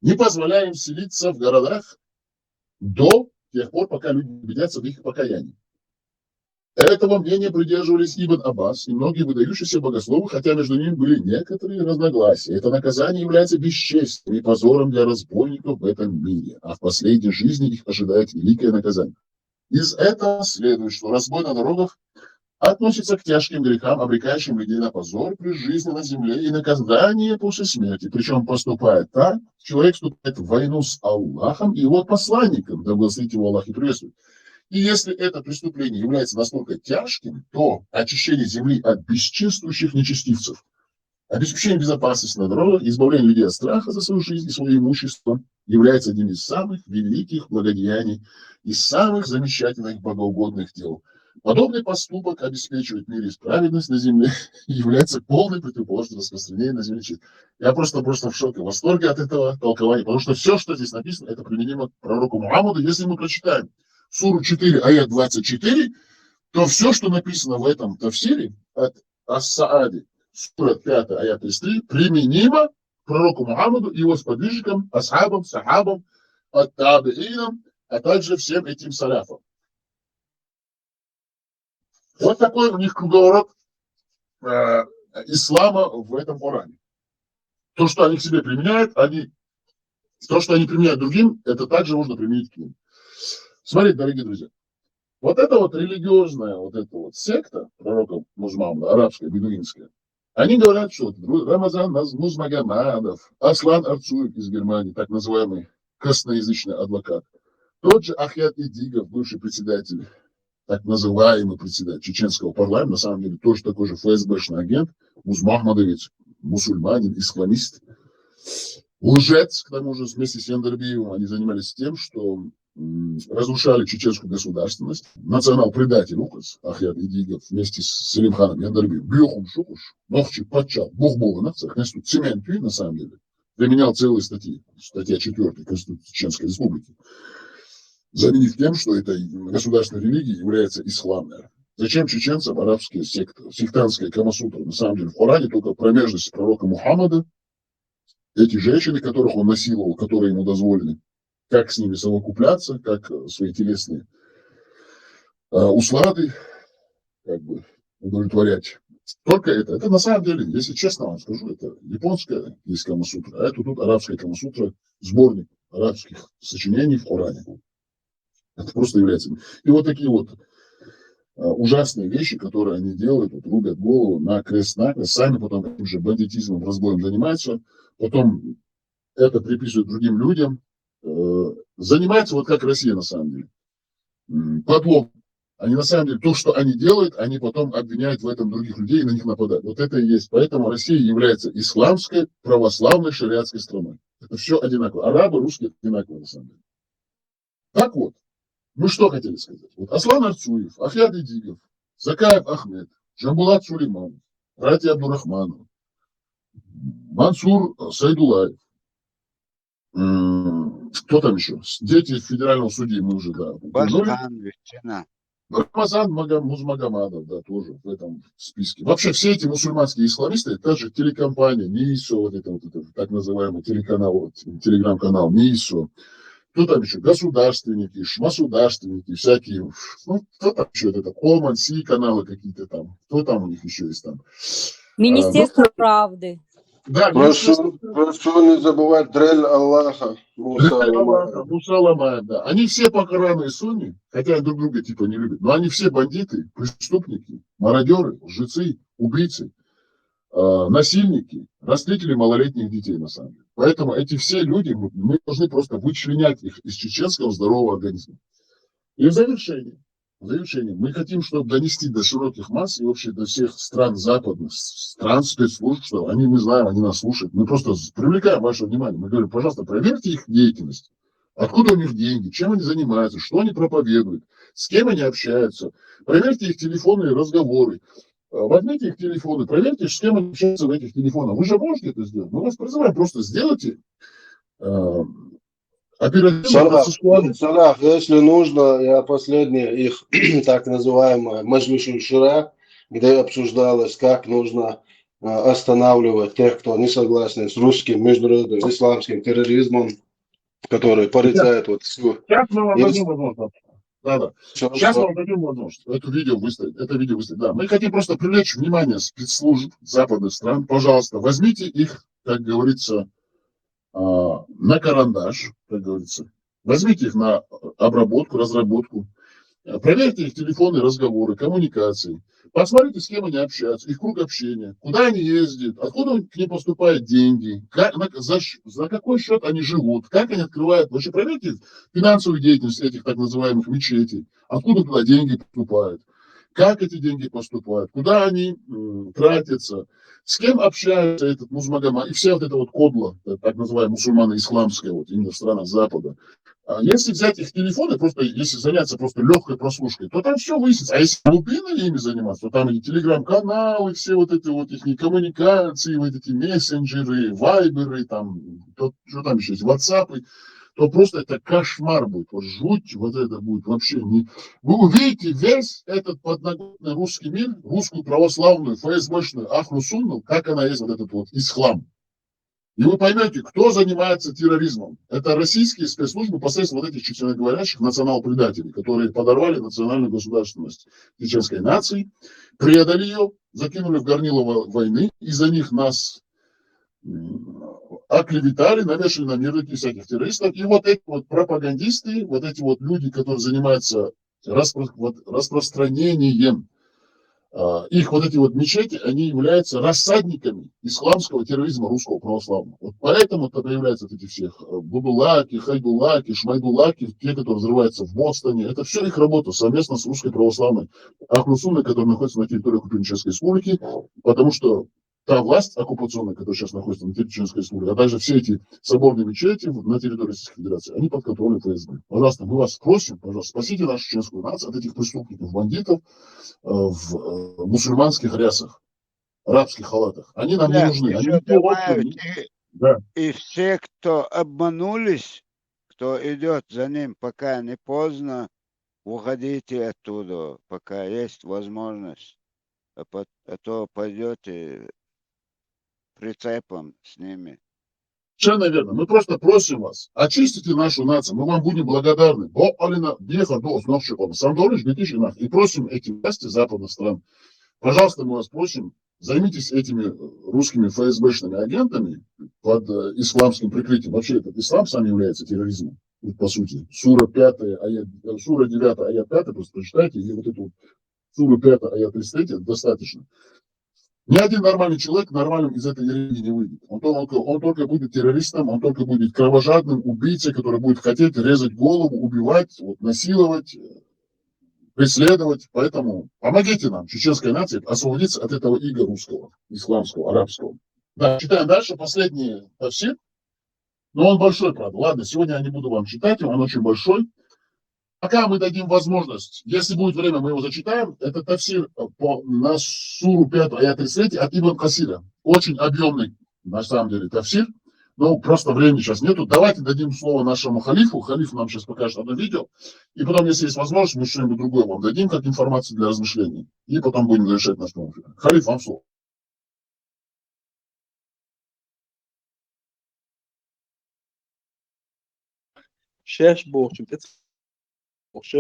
не позволяя им селиться в городах до тех пор, пока люди убедятся в их покаянии. Этого мнения придерживались Ибн Аббас и многие выдающиеся богословы, хотя между ними были некоторые разногласия. Это наказание является бесчестием и позором для разбойников в этом мире, а в последней жизни их ожидает великое наказание. Из этого следует, что разбой на дорогах относится к тяжким грехам, обрекающим людей на позор при жизни на земле и наказание после смерти. Причем, поступая так, человек вступает в войну с Аллахом и его посланником, да благословит его Аллах и приветствует. И если это преступление является настолько тяжким, то очищение земли от бесчинствующих нечестивцев, обеспечение безопасности на дорогах, избавление людей от страха за свою жизнь и свое имущество является одним из самых великих благодеяний и самых замечательных богоугодных дел. Подобный поступок обеспечивает мир и справедливость на земле и является полной противоположностью распространения на земле. Я просто в шоке, в восторге от этого толкования, потому что все, что здесь написано, это применимо к пророку Мухаммаду. Если мы прочитаем суру 4, аят 24, то все, что написано в этом тафсире от Ас-Саади, сура 5, аят 33, применимо к пророку Мухаммаду и его сподвижникам, асхабам, сахабам, ат-табиинам, а также всем этим саляфам. Вот такой у них круговорот ислама в этом Коране. То, что они к себе применяют, то, что они применяют другим, это также можно применить к ним. Смотрите, дорогие друзья, вот эта вот религиозная секта пророка Мухаммада, арабская, бедуинская, они говорят, что Рамазан Музмагомадов, Аслан Арцуев из Германии, так называемый косноязычный адвокат, тот же Ахьят Идигов, бывший председатель, так называемый председатель чеченского парламента, на самом деле тоже такой же ФСБшный агент, Музмахмадович, мусульманин, исламист, лжец, к тому же вместе с Яндербиевым они занимались тем, что разрушали чеченскую государственность. Национал-предатель указ Ахьят Идигов вместе с Селимханом Яндербиевым Бьюхум Шукуш, Нохчи Патчал, Бог-Бога на цех, цементуй на самом деле, применял целые статьи, статья 4 Конституции Чеченской Республики, заменив тем, что этой государственной религией является ислам. Зачем чеченцам арабские секты, сектантская Камасутра? На самом деле в Коране только промежность пророка Мухаммада, эти женщины, которых он насиловал, которые ему дозволены, как с ними совокупляться, как свои телесные услады удовлетворять. Только это на самом деле, если честно вам скажу, это японская есть Камасутра, а это тут арабская Камасутра, сборник арабских сочинений в Коране. Это просто является. И вот такие вот ужасные вещи, которые они делают, рубят голову на крест-накрест, сами потом этим же бандитизмом, разбоем занимаются, потом это приписывают другим людям, занимаются вот как Россия на самом деле. Подлог. Они на самом деле, то, что они делают, они потом обвиняют в этом других людей и на них нападают. Вот это и есть. Поэтому Россия является исламской, православной, шариатской страной. Это все одинаково. Арабы, русские одинаково на самом деле. Так вот, мы что хотели сказать? Вот Аслан Арцуев, Ахьят Идигов, Закаев Ахмед, Джамбулат Сулейманов, братья Абдурахманов, Мансур Сайдулаев, кто там еще? Дети федерального судьи мы уже, да. Рамазан Музмагомадов, да, тоже в этом списке. Вообще все эти мусульманские исламисты, это же телекомпания, НИИСО, вот это так называемый телеканал, телеграм-канал НИИСО, Кто там еще? Государственники, шмасударственники, всякие. Ну, кто там еще? Это Common, Си каналы какие-то там. Кто там у них еще есть там? Министерство правды. Да, Прошу не забывать дрель Аллаха. Муса Ламаева. Муса Ламаев, да. Они все по Корану и Сунне, хотя друг друга типа не любят, но они все бандиты, преступники, мародеры, лжецы, убийцы, насильники, растлители малолетних детей, на самом деле. Поэтому эти все люди, мы должны просто вычленять их из чеченского здорового организма. И в завершение, мы хотим, чтобы донести до широких масс и вообще до всех стран западных, стран спецслужб, что мы знаем, они нас слушают. Мы просто привлекаем ваше внимание. Мы говорим, пожалуйста, проверьте их деятельность. Откуда у них деньги, чем они занимаются, что они проповедуют, с кем они общаются. Проверьте их телефонные разговоры. Возьмите их телефоны, проверьте, с кем они общаются в этих телефонах. Вы же можете это сделать. Мы вас призываем, просто сделайте оперативно. Салах, если нужно, я последнее их так называемое Маджлис Шура, где обсуждалось, как нужно останавливать тех, кто не согласен с русским международным исламским терроризмом, который порицает вот всю... Сейчас мы вам дадим возможность. Да. Сейчас мы вам дадим возможность это видео выставить. Да. Мы хотим просто привлечь внимание спецслужб западных стран. Пожалуйста, возьмите их, как говорится, на карандаш, как говорится. Возьмите их на обработку, разработку. Проверьте их телефонные разговоры, коммуникации. Посмотрите, с кем они общаются, их круг общения, куда они ездят, откуда к ним поступают деньги, за какой счет они живут, как они открывают. Вообще проверьте финансовую деятельность этих так называемых мечетей, откуда туда деньги поступают, как эти деньги поступают, куда они тратятся, с кем общается этот Музмагомад и вся вот эта вот кодла, так называемая мусульманы исламская, вот именно в странах Запада. Если взять их телефоны, просто если заняться просто легкой прослушкой, то там все выяснится. А если глубинно ими заниматься, то там и телеграм-каналы, все вот эти вот их коммуникации, вот эти мессенджеры, вайберы, там, то, что там еще есть, ватсапы, то просто это кошмар будет, вот жуть вот это будет вообще. Вы увидите весь этот подноготный русский мир, русскую православную, ФСБшную, Ахлу-Сунну, как она есть, вот этот вот ислам. И вы поймете, кто занимается терроризмом. Это российские спецслужбы посредством вот этих чеченоговорящих национал-предателей, которые подорвали национальную государственность чеченской нации, предали ее, закинули в горнило войны, из-за них нас оклеветали, навешали на мир этих всяких террористов. И вот эти вот пропагандисты, вот эти вот люди, которые занимаются распространением их вот эти вот мечети, они являются рассадниками исламского терроризма русского православного. Вот поэтому-то появляются вот эти всех Будулаки, Хайдулаки, Шмайдулаки, те, которые взрываются в Бостоне. Это все их работа совместно с русской православной Ахлу-Сунной, которая находится на территории оккупированной Чеченской Республики, потому что та власть оккупационная, которая сейчас находится на территории Чеченской Республики, а также все эти соборные мечети на территории Российской Федерации, они под контролем ФСБ. Пожалуйста, мы вас просим, пожалуйста, спасите нашу чеченскую нацию от этих преступников, бандитов в мусульманских рясах, арабских халатах. Они нам не нужны. Они и все, кто обманулись, кто идет за ним, пока не поздно, уходите оттуда, пока есть возможность. А то пойдете прицепом с ними. Совершенно верно. Мы просто просим вас, очистите нашу нацию, мы вам будем благодарны. И просим эти власти западных стран, пожалуйста, мы вас просим, займитесь этими русскими ФСБшными агентами под исламским прикрытием. Вообще этот ислам сам является терроризмом, по сути. Сура 9, аят 5, просто прочитайте, и вот эту Суру 5, аят 33, достаточно. Ни один нормальный человек нормальным из этой религии не выйдет. Он только будет террористом, он только будет кровожадным убийцей, который будет хотеть резать голову, убивать, вот, насиловать, преследовать. Поэтому помогите нам, чеченской нации, освободиться от этого ига русского, исламского, арабского. Да, читаем дальше, последний тафсир. Но он большой, правда. Ладно, сегодня я не буду вам читать, он очень большой. Пока мы дадим возможность, если будет время, мы его зачитаем. Это тафсир на суру 5, аят 33 от Ибн Касира. Очень объемный, на самом деле, тафсир. Но просто времени сейчас нету. Давайте дадим слово нашему халифу. Халиф нам сейчас покажет одно видео. И потом, если есть возможность, мы что-нибудь другое вам дадим, как информацию для размышлений. И потом будем завершать наш эфир. Халиф, вам слово. شاش بوش بوش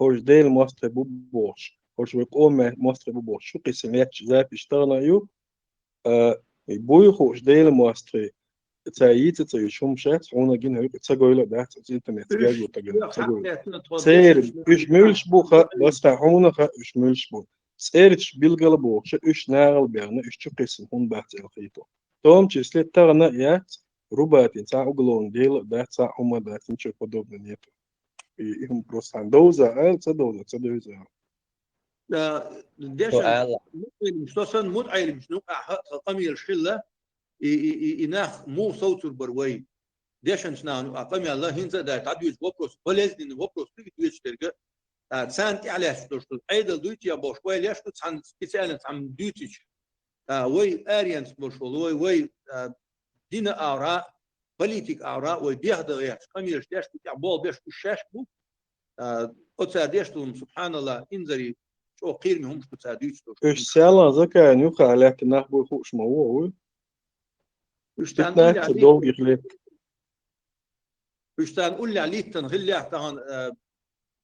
هوش ديل ماستر بوش هوش ويقوم ماستر بوش شو قسميات زاب يشتغل يو بوي هوش ديل ماستر تايت تايشوم شات حونا جين هيك تسجل ده انترنت جاي وتجن تسجل سير إيش ملش بوخا بس تحونا خا إيش ملش بو سيرش بالقلب شو إيش ناقل بيانا إيش شو قسم هون بحث الخيطو توم تشسلت تغنا يات ربات إنسان أقولون ديل ده ساعة هما ده تنشو قدوب نيتو إيهم بروس عن دوزة تدوزة ديشن سؤال مستوصن متعيل مش نوقع قمي الشلة إناخ مو صوت البروي ديشن شنو قمي الله هنزا ده تعديش وبروس ولازم وبروس تيجي ترجع سانتي على شتوش ايدل دوتي يا بوش وي ليش عن سبيسيال عن دوتي وي اريانس بوش وي دين اراء بوليتيك اراء وي بيهدر يا قميش ديش تاع بول بيش الشاش بو أتصاديشتهم سبحان الله إنزري شو قيرمي هم شو تصاديش إيش سالا زكا نيوخا عليك ناخبو خوش موو إيش تتناك تنقول عليه تدوغ يخليك إيش تنقول عليه تنغلي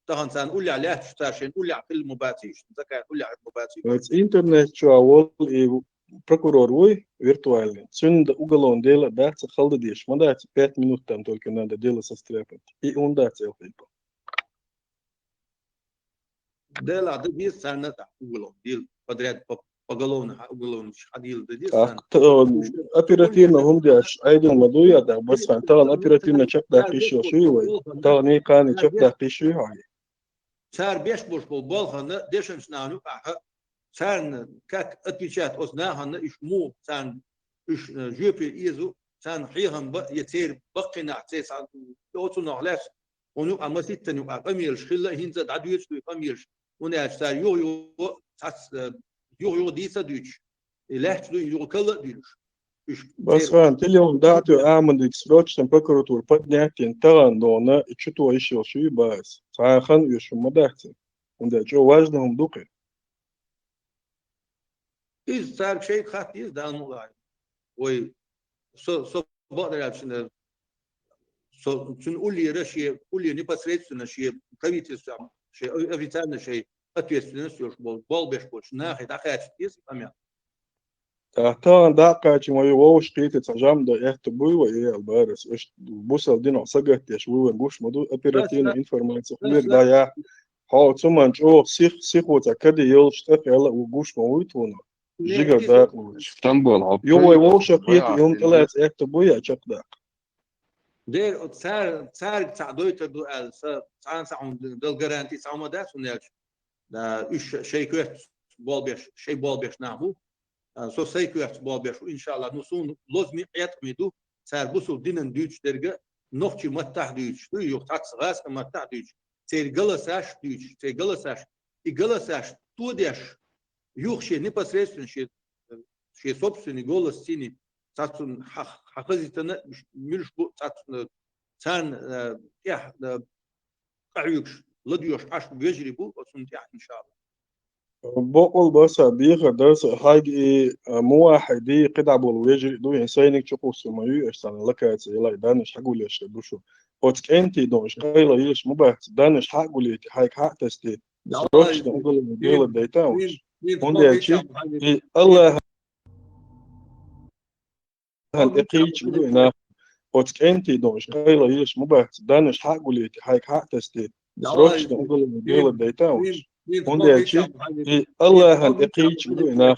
تهان تنقول عليه شتاشين نقول على كل مباتيش زكا نقول على مباتي بس إنترنت شو أول prokuror وي virtualni. Sunda ugalon dela dāca khaldadieš, man dāca 5 minūtēm только надо дело состряпать. И он дāca jau taip. Dela da bir sene da ugalon dil подряд поголовно уголовно ходил да дил Так, оперативно هم дяш, айден мадуя да, бас фан, таган оперативно чак да пишо шуй, таган не кани чак да пишо хай. صار بيش بوش بالبالها ديشن سنانو صار كاك اتبيشات أصناها إيش مو صار إيش جوبي إيزو صار حيهم يصير بقينا تيس أوتو نعلاش ونو أمسيت تنو أقميرش خلا هنزا عدويش تو أقميرش وناش صار يو ديسا دوش إلاش تو يو كلا دوش بس فان تليون داتو أعمل إكسبروتش تن بكرتور بدنياتين تغان دونا إتشتو إيشيو شوي باس صار خان يشو مداحتين وندا جو واجنهم دوقي إذا صار شيء خاطئ ده الموضوع وي سو بقدر عشان نقول لي رشي قول لي непосредственно شيء правительство شيء официально شيء ответственность уж бол беш больше нахай такая есть память تغان داقا چمو يووش قيتي تجام دا يهتبوي وإيه البارس إيش بوصل دينو سجت يشوي نقوش مدو أبيراتينا إنفورماتيو خبير دا يا هاو تسمان جو سيخ وتكدي يلش تخيل وقوش مويتونا جيجر داق يو يووش قيتي يوم طلعت يهتبوي أشق داق دير صار تعدويت دو صار دل جارانتي صار ده سنياش دا إيش شيء كويس بول بيش شيء بول بيش نعمو سو شيء كويس بول بيش وإن شاء الله نصون لازم يتمدو صار بوسو دينن دوش درجة نوختي متح دوش تو يوختاكس غاس متح دوش تير جلساش دوش تير جلساش جلساش تو ديش يوخشي непосредственно شيء собственный голос синий цацун хахазитана мирш бу цацун цан يح قعيوش لديوش عش بيجري بو وسنتيح إن شاء الله بقول بس بيغ درس حاجة مو واحد دي قطع بالوجه دو إنسانك تشوفه سمايو إشتغل لك يلا دانش حقول إيش دوشو وتك أنت دونش قيلا يش مباح دانش حقول لك هاي حق تستي روش نقول ديال الداتا وش وندي شيء الله هنقيش بدونا وتك أنت دونش قيلا يش مباح دانش حقول لك هاي حق تستي روش نقول ديال الداتا وش وندي شيء الله هنقيش بدونا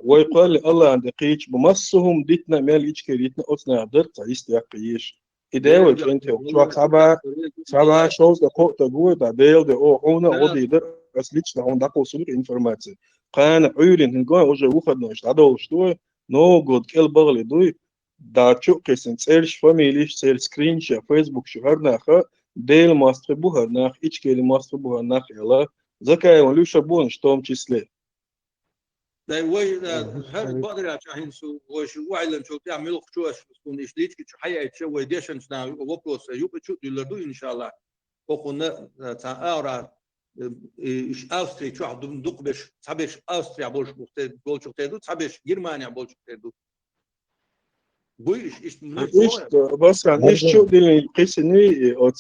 ويقال الله هنقيش بمصهم ديتنا مال إشكاليتنا أصنع درت يستيقيش إذا وجنت وشوك سبعة شوز دقوق تقول تعديل ده أو هنا ودي در أصليش نهون دقوق سلوك إنفورماتي قان عيلين هنقول وجه وخد نوش تعدول شتوه نو جود كل بغلي دوي دا شو قسم سيرش فاميليش سير سكرين شا فيسبوك شو هرناخا ديل ماستر بو هرناخ إيش كيلي ماستر بو هرناخ يلا زكاة ولوش بون شتوم تشسلي ده وي هذا بقدر عشان سو وش وعلم شو تعملوا شو اسمه إيش ليش كده حياة شو ويديشن سنا وبروس يوب شو يلدو إن شاء الله وقلنا تعارى إيش أستري شو عندهم دقبش تبيش أستري بولش مختلف بولش مختلف تبيش جرمانيا بولش مختلف bu iş bunu İşte basan iş çok değil kısını o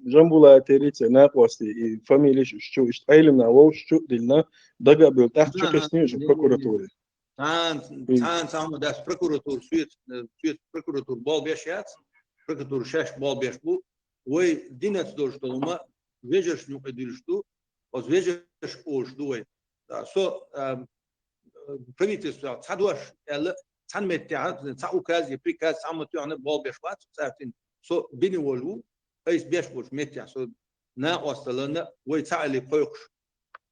jambula terite ne pasti familya iş çok işte ailemle o çok dilna daga böyle taht çok kısını şu prokuratörü. Tan das prokurator suit prokurator bol beşat prokurator şaş bol beş bu ve dinet doştolma vejeş nu edilştu o vejeş olştu ve so правительство цадуаш эл цанметя цауказ и приказ самотёны бол beş vat сартин so bini volu эйс beş boş metya so na ostalana ve çali qoyuş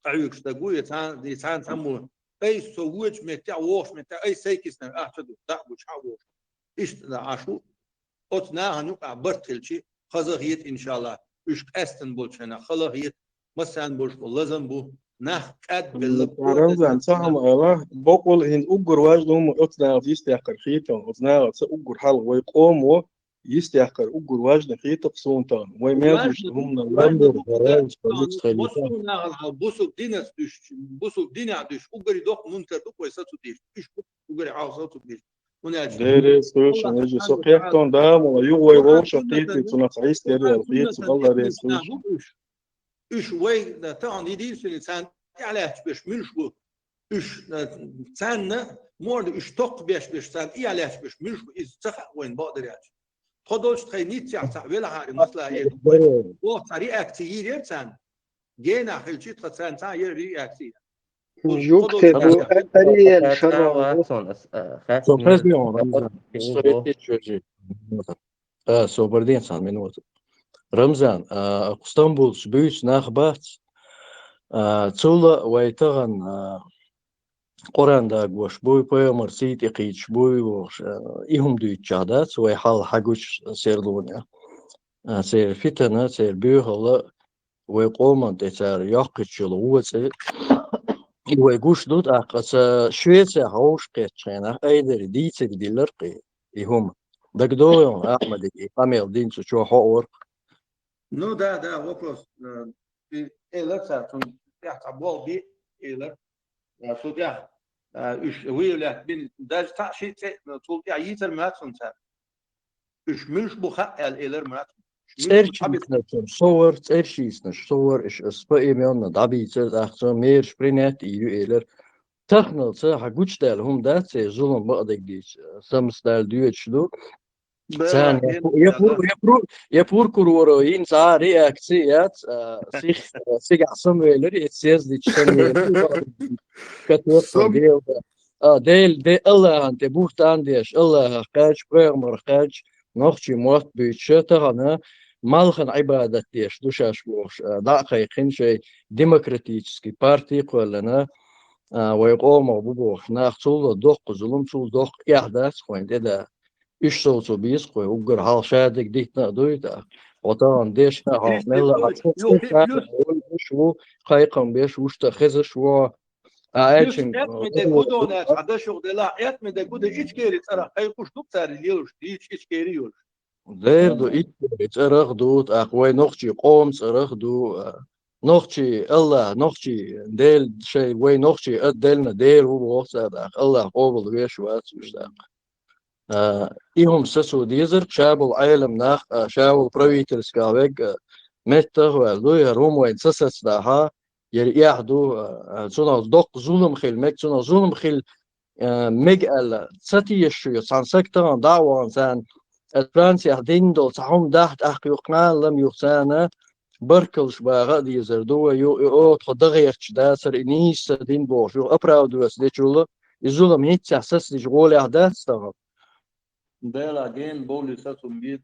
ayık da guya tan di tan tamu أي سويج متى ووش متى أي سيكسنا أحتدو ده وشاوش إيش ده عشو أتنا هنوقع برتلشي خزهيت إن شاء الله إيش أستن بولشنا خلاهيت مثلا بولش لازم بو نه كاد رمزان سهم الله بقول هن أجر واجدهم أتنا يستحقر خيتهم أتنا أجر حال ويقوموا يستحقر أجر واجد خيتهم صونتان ويمازوش هم نلامبر براج فلوس خليفة بوسو دينس düş بوسو دينا düş أجر دوق منتدو كويساتو ديش إيش أجر عاوزاتو ديش ديري سوش نجي سقيحتون دام ويوي ووش قيتي تنقعيس ديري القيت الله ريسوش إيش وي تان يدير سنة على باش منش بو إيش سنة مورد إيش توق باش سنة على باش منش إز تخ وين بقدر يعني خدوش تخينيت يعطى ولا هاري مثلا إيه وقت رياكتير يرتان جينا خلشيت خسان تا يرياكتير Yok bu Ariel şarabı. Sopras diyorum Ramazan. Sovyetli çocuğu. Sobardien san minut. Ramazan, İstanbul büyük nahbat. Çula vaytagan Qoran'da goş boy poyamır seyit iqiç boy goş ihum düçadat ve hal haguç serlunya. Ser fitana ser büyühala ve qoman teser yaqıçılı uğası ve guş dut aqasa Şveçya hoş qeçena ayder diçe diller qi ihum. Dagdoyon Ahmed'i Kamil Dinço ço hor. Ну да, вопрос. Эйлер сартун я табол би эйлер. Судья üç ويلا بين داج تعشي طول يا يتر ماتون سار üç مش بخ الايلر مات Sover is spa emion da bizer achso meer sprinet iueler technelse ha gutstel hum dat ze zullen badig dis samstel duetschlu sen yapur kuroro in sa reaksiyat sig asmveler etsiz diçten katwat de Allah ante buhtan diş Allah kaç premer kaç نخشي موت بيتشتغل مالخن عبادة ديش دوشاش بوش داقي خنشي ديمقراطيسكي بارتي قولنا ويقوموا ببوش ناخصول دوق ظلم سول دوق إحداث خوين دا إيش صوتو بيس خوي وقر حال شادك ديتنا دويتا وطان ديشنا حال ملا شو قايقم بيش وشتا خزش و Etmede kodona ada şogdela etmede koda iç geri tara ay kuşluk sarılıyor iç geriyor. Derdo iç aragdut aqway noqchi qom saragdu noqchi Allah noqchi del şey way noqchi adelna der hu waqtada Allah qobul wesh wat ushtaq. Ihum sasu dizer shabul alam nach shabul pravitelska weg mettag wa loya rum wa sasasdaha يحدو صنع دق ظلم خيل مك صنع ظلم خيل مجال ستي الشيء صان سكتان دعوة إنسان فرنسا دين دول صحهم دحت أحقيقنا لم يخسانا بركلش باغادي يزردوا يو تخدغيش داسر إنيس دين بوش يو أبراو دوس ديشولا الظلم هيت أساس لشغول أحداث استغرب بلا جين بولي ساتم بيت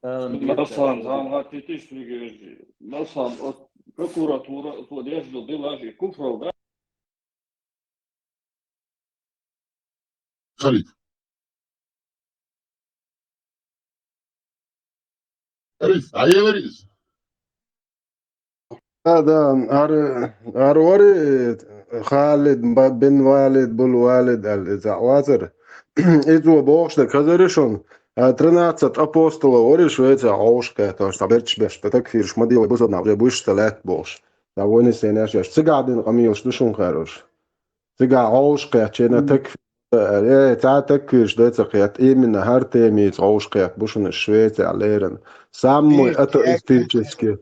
مثلا زان هاتي تشتري مثلا прокуратура подъезжал делажи куфров, да? خليفة عيا مريض هذا أروري خالد بن والد بالوالد الزعواتر إذا بوش كذرشون 13 апостолов ори Швеция аушка то что берч беш так фир шмадил бусод на уже буш сталет бош да войны сенеш сега один камил что шун хорош сега аушка чена так تعتكش داتقيت من هرتيمي تعوشقيت بوشن الشويت عليرن самый атеистический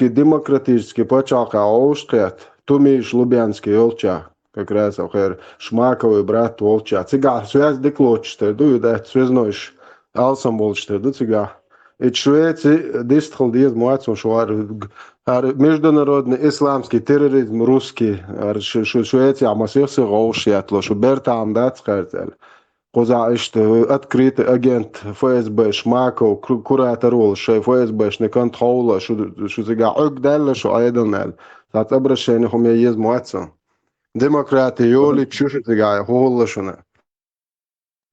демократический почалка аушкет тумиш лубянский олча как раз охер шмаковый брат олча цыгар связь деклочтер ду да связноиш алсам волчтер ду цыгар и Швеции дистхол диез муацун шуар международный исламский терроризм русский Швеция амасирсы роушьятло шуберта амдат скартель قزعشت открытый агент ФСБ шмаков куратор шеф ФСБшный контроль شو زيجا عقدل شو أيضا نال تعتبر الشيء هم يجيز معتصم ديمقراطي يولي تشوش زيجا هو شنو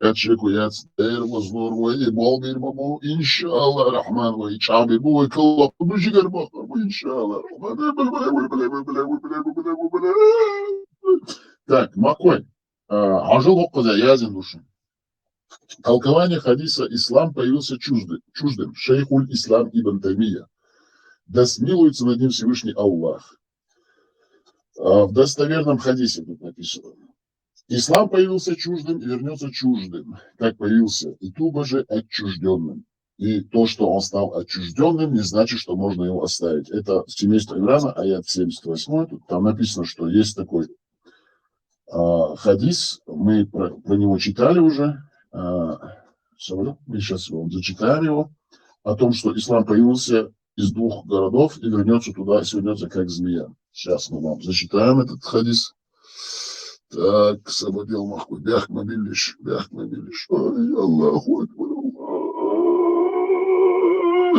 Ячеку яц дерма злорва и болбир бабу иншалла рахман ва ичаби бу калла бужигар бахар бу иншалла рахман. Так, Макой, ажал окказа язин души. Толкование хадиса «Ислам появился чуждым» шейхуль Ислам ибн Таймия. Да смилуется над ним Всевышний Аллах. В достоверном хадисе тут написано: Ислам появился чуждым и вернется чуждым, как появился, и туба же отчужденным. И то, что он стал отчужденным, не значит, что можно его оставить. Это семейство Имрана, аят 78. Тут там написано, что есть такой хадис, мы про него читали уже. Мы сейчас вам зачитаем его, о том, что ислам появился из двух городов и вернется туда, и свернется как змея. Сейчас мы вам зачитаем этот хадис. Так, Сабадел Махмуд, бях мобилиш. Ой, Аллаху Акбар.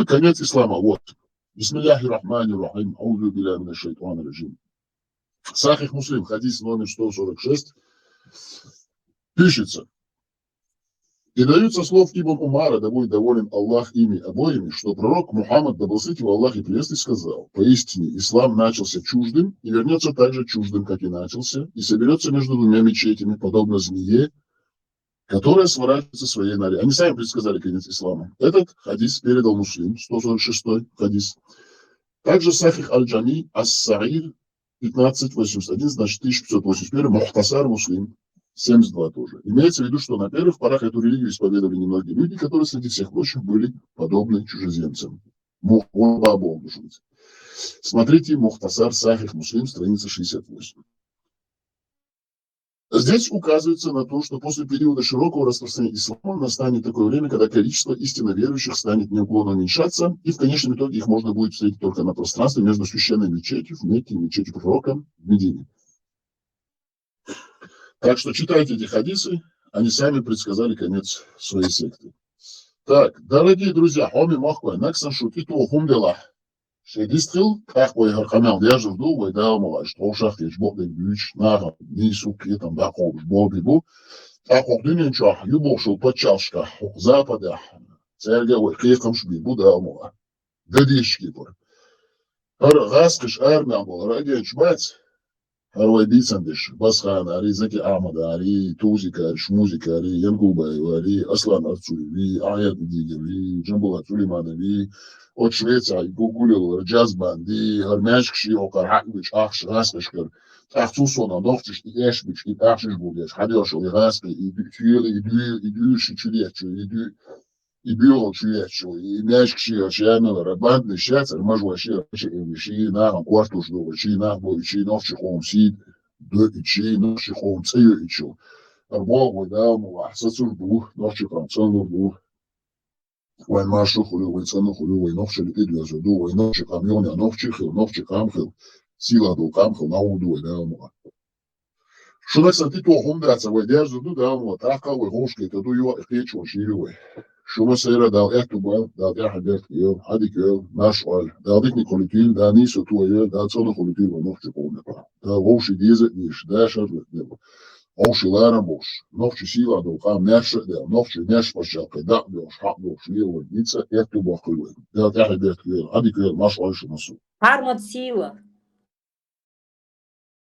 Конец ислама, вот. Бисмилляхи рахмани рахим, аузу билляхи минаш шайтани раджим. Сахих Муслим, хадис номер 146, пишется: передаются слов Ибн Умара, да будет доволен Аллах ими обоими, что пророк Мухаммад, да благословит его Аллах и приветствие, сказал: поистине ислам начался чуждым и вернется так же чуждым, как и начался, и соберется между двумя мечетями, подобно змее, которая сворачивается в своей норе. Они сами предсказали конец ислама. Этот хадис передал Муслим, 146-й хадис. Также Сахих Аль-Джами Ас-Саир 1581, значит 1581, Мухтасар Муслим 72 тоже. Имеется в виду, что на первых порах эту религию исповедовали немногие люди, которые среди всех прочих были подобны чужеземцам. Смотрите Мухтасар Сахих Муслим, страница 68. Здесь указывается на то, что после периода широкого распространения ислама настанет такое время, когда количество истинно верующих станет неуклонно уменьшаться, и в конечном итоге их можно будет встретить только на пространстве между священной мечетью в Мекке и мечетью пророка в Медине. Так что читайте эти хадисы, они сами предсказали конец своей секты. Так, дорогие друзья, хоми махкой, наксан шутиту хумдела. Шедистрил, как вы харкамел держу в дул, вы даумала, что шахт и жбок и бюч, нара, нису, китам, да, хол, жбок и бу. Так, охдыненча, юбошил подчалшка, запада, церговой, кекам шби, будаумала. Гадишки, пор. Раскаш армия был, радиоч бац. Арвай бицандиш, Басхан, Ари Заки Ахмада, Ари Тузика, Ари Шмузика, Ари Янгубай, Ари Аслан Арцули, Аят Дигер, Джамбула Сулейманови, от Швеции, Гугулил, Джазбан, Ди, Армяшкши, Окархаквич, Ахш, Раскашкар, Ахцусона, Новчиш, и Эшбич, и Ахшиш Будеш, Хадешо, и Раска, и Тюели, и Дюши Чулечу, и Бюро Чулечу, и Мяшкши, Очианова, Рабандный Шацар, Мажуаши, Ши, Нагам, Квартушдова, Ши, Нагбой, Ши, Новчихом, Си, Ши, Новчихом, Цеючу, Арбогой, Дамова, Сацурбу, Новчихом, Цанурбу, Ваймашу, Хулювай, Цану, Хулювай, Новчили, Идвязуду, Вай, Новчихам, Йоня, Новчихил, Новчихамхил, Сила, Дукамхил, Наудуй, Дамова. Шунак Сантиту, Хумдаца, Вай, Дязуду, Дамова, Трахкавай, Хошки, Таду, Хечу, Шилювай. Шума Сейра дал Эхтубал, дал Эхабет, Йо, Хадикел, Нашваль, дал Дикни Колитил, да Нису Туайо, дал Цону Колитил, Новчихом, да Воши Дизет, Ниш, да Шарлет, Оши Ларамош, Новчи Сила, Духам, Нерша, да Новчи Неш Пашалка, да Дош, Хакдош, Лилва, Ница, Эхтубал, да Эхабет, Хадикел, Нашваль, Шумасу. Армат сила.